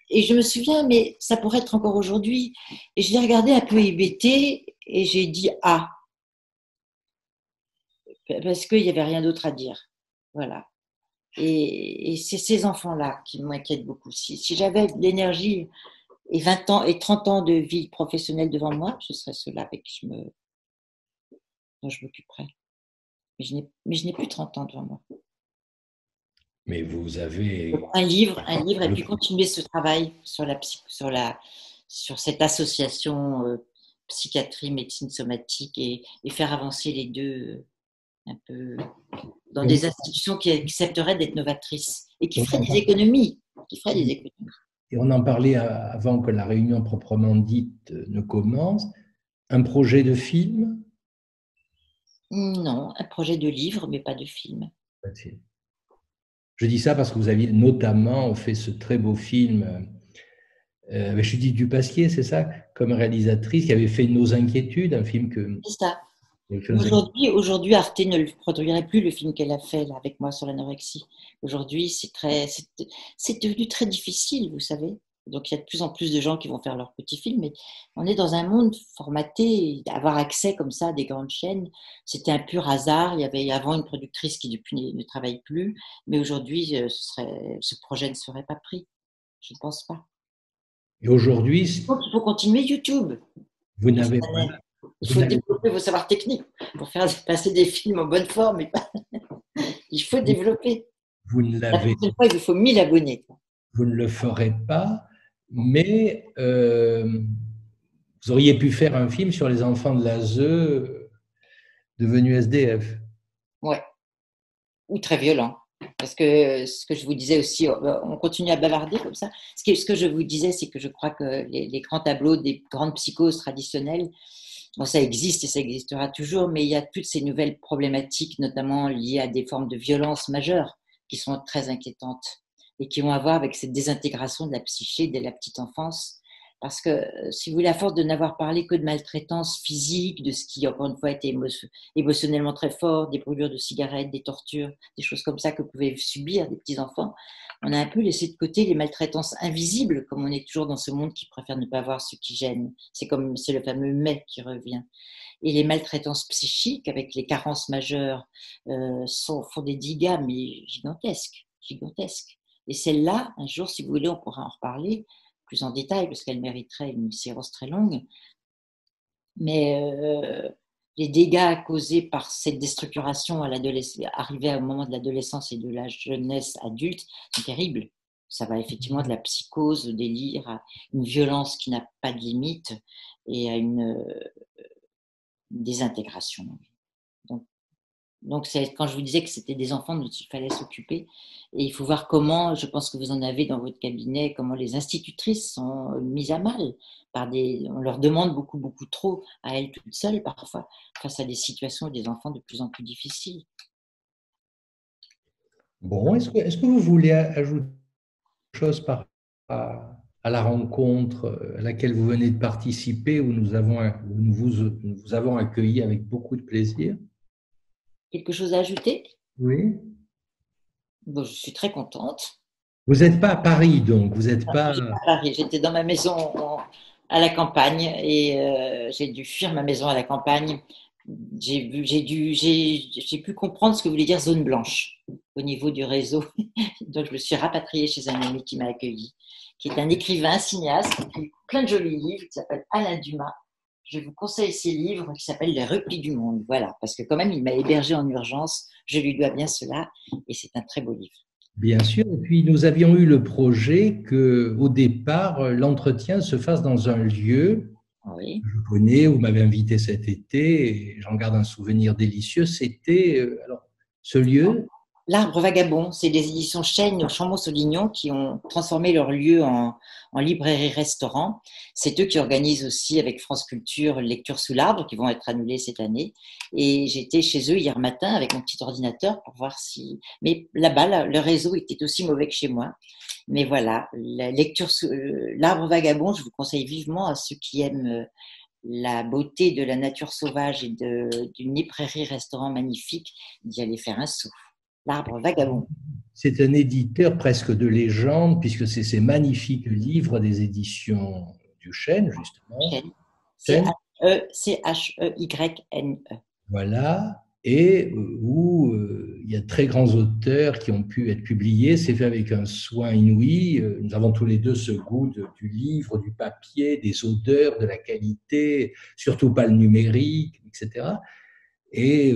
Et je me souviens, mais ça pourrait être encore aujourd'hui. Et je l'ai regardé un peu hébété et j'ai dit, ah, parce qu'il n'y avait rien d'autre à dire. Voilà. Et c'est ces enfants-là qui m'inquiètent beaucoup. Si j'avais de l'énergie et 20 ans et 30 ans de vie professionnelle devant moi, ce serait ceux-là avec qui dont je m'occuperais. Mais je n'ai plus 30 ans devant moi. Mais vous avez Un livre, et puis continuer ce travail sur cette association psychiatrie, médecine somatique et faire avancer les deux un peu dans des institutions qui accepteraient d'être novatrices et qui feraient des économies. Qui feraient des économies. et on en parlait avant que la réunion proprement dite ne commence, un projet de film. Non, un projet de livre, mais pas de film. Je dis ça parce que vous aviez notamment fait ce très beau film avec Judith Dupasquier, c'est ça, comme réalisatrice, qui avait fait Nos inquiétudes, un film que... C'est ça. Aujourd'hui, Arte ne le produirait plus le film qu'elle a fait là, avec moi sur l'anorexie. Aujourd'hui, c'est devenu très difficile, vous savez. Donc, il y a de plus en plus de gens qui vont faire leurs petits films, mais on est dans un monde formaté. Avoir accès comme ça à des grandes chaînes, c'était un pur hasard. Il y avait avant une productrice qui depuis ne travaille plus, mais aujourd'hui, ce projet ne serait pas pris. Je ne pense pas. Et aujourd'hui, Donc, il faut continuer YouTube. vous n'avez pas... Il Vous faut n'avez développer vos savoirs techniques pour faire passer des films en bonne forme. Il faut développer. vous ne La l'avez, prochaine fois, il vous faut 1000 abonnés. vous ne le ferez pas, mais vous auriez pu faire un film sur les enfants de l'ASE devenus SDF. Ouais. Ou très violent. Parce que ce que je vous disais aussi, on continue à bavarder comme ça. Ce que je vous disais, c'est que je crois que les grands tableaux des grandes psychoses traditionnelles, bon, ça existe et ça existera toujours, mais il y a toutes ces nouvelles problématiques, notamment liées à des formes de violence majeures, qui sont très inquiétantes et qui ont à voir avec cette désintégration de la psyché dès la petite enfance. Parce que, si vous voulez, à force de n'avoir parlé que de maltraitance physique, de ce qui, encore une fois, était émotionnellement très fort, des brûlures de cigarettes, des tortures, des choses comme ça que pouvaient subir des petits-enfants, on a un peu laissé de côté les maltraitances invisibles, comme on est toujours dans ce monde qui préfère ne pas voir ce qui gêne. C'est le fameux mais qui revient. Et les maltraitances psychiques, avec les carences majeures, font des dégâts mais gigantesques, gigantesques. Et celle-là, un jour, si vous voulez, on pourra en reparler plus en détail, parce qu'elle mériterait une séance très longue. Mais les dégâts causés par cette déstructuration arrivée au moment de l'adolescence et de la jeunesse adulte sont terribles. Ça va effectivement de la psychose, au délire, à une violence qui n'a pas de limite et à une désintégration. Donc, c'est quand je vous disais que c'était des enfants dont il fallait s'occuper. Et il faut voir comment, je pense que vous en avez dans votre cabinet, comment les institutrices sont mises à mal par on leur demande beaucoup, beaucoup trop à elles toutes seules parfois, face à des situations des enfants de plus en plus difficiles. Bon, est-ce que vous voulez ajouter quelque chose à la rencontre à laquelle vous venez de participer, où nous vous avons accueilli avec beaucoup de plaisir? Quelque chose à ajouter? Oui. Bon, je suis très contente. Vous n'êtes pas à Paris, donc vous n'êtes pas. J'étais à Paris, j'étais dans ma maison à la campagne et j'ai dû fuir ma maison à la campagne. J'ai pu comprendre ce que voulait dire zone blanche au niveau du réseau. Donc je me suis rapatriée chez un ami qui m'a accueilli, qui est un écrivain, cinéaste, qui écrit plein de jolis livres, qui s'appelle Alain Dumas. Je vous conseille ses livres qui s'appellent Les Replis du monde. Voilà, parce que quand même, il m'a hébergé en urgence. Je lui dois bien cela et c'est un très beau livre. Bien sûr. Et puis, nous avions eu le projet que, au départ, l'entretien se fasse dans un lieu Oui. que je connais, vous m'avez invité cet été, et j'en garde un souvenir délicieux. C'était, alors, ce lieu, L'Arbre vagabond, c'est des éditions Chêne au Chambon-Solignon qui ont transformé leur lieu en librairie-restaurant. C'est eux qui organisent aussi avec France Culture Lecture sous l'arbre qui vont être annulées cette année. Et j'étais chez eux hier matin avec mon petit ordinateur pour voir si. Mais là-bas, le réseau était aussi mauvais que chez moi. Mais voilà, l'Arbre vagabond, je vous conseille vivement à ceux qui aiment la beauté de la nature sauvage et d'une librairie-restaurant magnifique d'y aller faire un saut. L'Arbre vagabond. c'est un éditeur presque de légende, puisque c'est ces magnifiques livres des éditions du Chêne, justement. Chêne. Chêne, Cheyne. voilà, et où il y a de très grands auteurs qui ont pu être publiés. C'est fait avec un soin inouï. Nous avons tous les deux ce goût du livre, du papier, des odeurs, de la qualité, surtout pas le numérique, etc. Et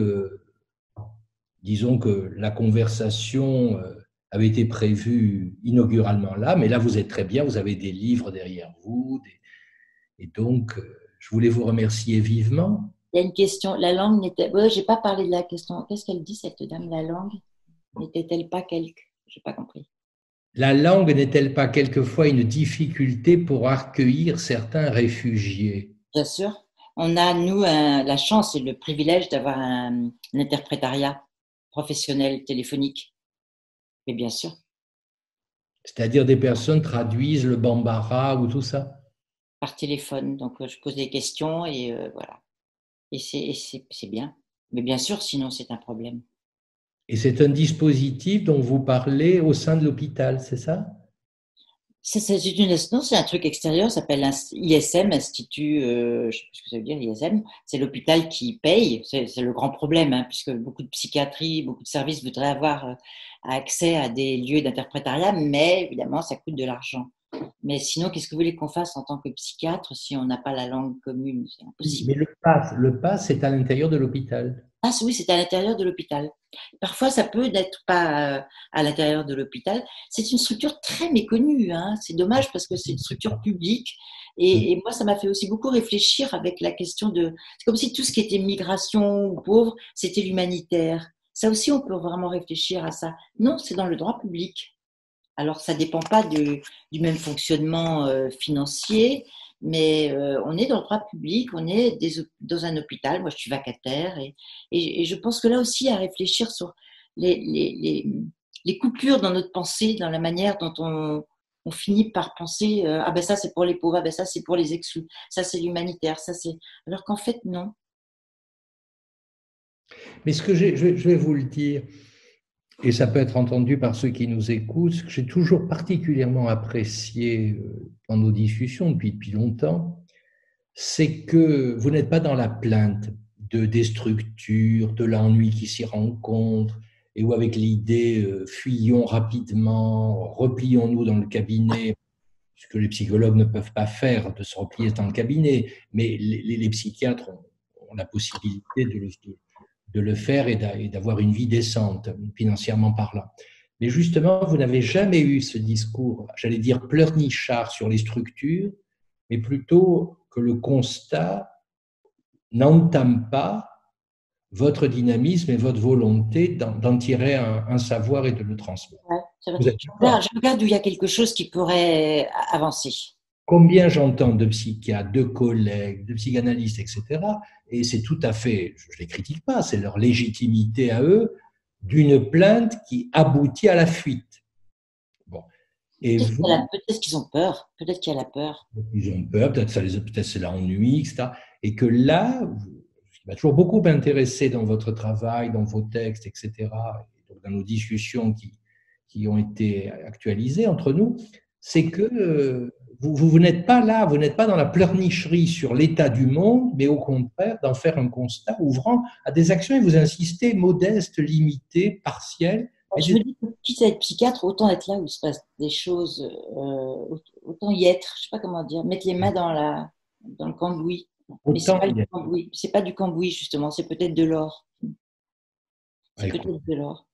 disons que la conversation avait été prévue inauguralement là, mais là vous êtes très bien, vous avez des livres derrière vous, et donc je voulais vous remercier vivement. Il y a une question. La langue n'était. J'ai pas parlé de la question. Qu'est-ce qu'elle dit, cette dame? La langue n'était-elle pas quelque. J'ai pas compris. La langue n'est-elle pas quelquefois une difficulté pour accueillir certains réfugiés? Bien sûr. On a, nous, la chance et le privilège d'avoir un interprétariat professionnel téléphonique. Mais bien sûr, C'est-à-dire des personnes traduisent le bambara ou tout ça? par téléphone. Donc, je pose des questions et voilà. Et c'est bien. Mais bien sûr, sinon, c'est un problème. Et c'est un dispositif dont vous parlez au sein de l'hôpital, c'est ça? Non, c'est un truc extérieur, ça s'appelle ISM, Institut, je ne sais plus ce que ça veut dire, ISM. C'est l'hôpital qui paye, c'est le grand problème, hein, puisque beaucoup de psychiatrie, beaucoup de services voudraient avoir accès à des lieux d'interprétariat, mais évidemment, ça coûte de l'argent. Mais sinon, qu'est-ce que vous voulez qu'on fasse en tant que psychiatre si on n'a pas la langue commune? C'est Mais impossible. le pass, c'est à l'intérieur de l'hôpital. Ah oui, c'est à l'intérieur de l'hôpital. Parfois, ça peut n'être pas à l'intérieur de l'hôpital. C'est une structure très méconnue, hein. C'est dommage parce que c'est une structure publique. Et moi, ça m'a fait aussi beaucoup réfléchir avec la question de. C'est comme si tout ce qui était migration ou pauvre, c'était l'humanitaire. Ça aussi, on peut vraiment réfléchir à ça. Non, c'est dans le droit public. Alors, ça ne dépend pas du même fonctionnement financier, mais on est dans le droit public, on est dans un hôpital. Moi, je suis vacataire et je pense que là aussi, à réfléchir sur les, les, les, les coupures dans notre pensée, dans la manière dont on finit par penser ah ben ça c'est pour les pauvres, ah ben ça c'est pour les exclus, ça c'est l'humanitaire, ça c'est. Alors qu'en fait, non. Mais ce que je vais vous le dire, et ça peut être entendu par ceux qui nous écoutent, ce que j'ai toujours particulièrement apprécié dans nos discussions depuis longtemps, c'est que vous n'êtes pas dans la plainte des structures, de l'ennui qui s'y rencontre, et où avec l'idée fuyons rapidement, replions-nous dans le cabinet, ce que les psychologues ne peuvent pas faire, de se replier dans le cabinet, mais les psychiatres ont la possibilité de le faire et d'avoir une vie décente, financièrement parlant. Mais justement, vous n'avez jamais eu ce discours, j'allais dire pleurnichard sur les structures, mais plutôt que le constat n'entame pas votre dynamisme et votre volonté d'en tirer un savoir et de le transmettre. Ouais, c'est vrai. Vous êtes d'accord? Je regarde où il y a quelque chose qui pourrait avancer. Combien j'entends de psychiatres, de collègues, de psychanalystes, etc. Et c'est tout à fait, je ne les critique pas, c'est leur légitimité à eux, d'une plainte qui aboutit à la fuite. Bon. Et vous, Peut-être qu'ils ont peur. Peut-être qu'il y a la peur. ils ont peur, peut-être c'est l'ennui, etc. Et que là, ce qui m'a toujours beaucoup intéressé dans votre travail, dans vos textes, etc., et donc dans nos discussions qui ont été actualisées entre nous, c'est que vous n'êtes pas là, vous n'êtes pas dans la pleurnicherie sur l'état du monde, mais au contraire d'en faire un constat ouvrant à des actions, et vous insistez, modestes, limitées, partielles, mais Je me dis que quitte à être psychiatre, autant être là où il se passe des choses, autant y être. Je sais pas comment dire. Mettre les mains dans le cambouis. Mais c'est autant pas le il y a. cambouis. C'est pas du cambouis justement. C'est peut-être de l'or. C'est Écoute, peut-être de l'or.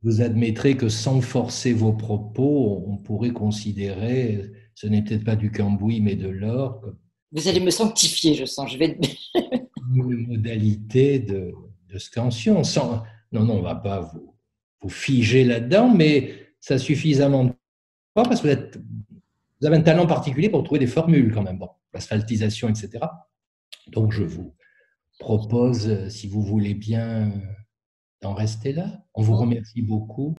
vous admettrez que sans forcer vos propos, on pourrait considérer, ce n'est peut-être pas du cambouis, mais de l'or, Vous allez me sanctifier, je sens. Je vais être... comme une modalité de scansion. Non, non, on ne va pas vous figer là-dedans, mais ça suffisamment pas parce que vous avez un talent particulier pour trouver des formules quand même. Bon, l'asphaltisation, etc. Donc, je vous propose, si vous voulez bien, d'en rester là. On vous remercie beaucoup.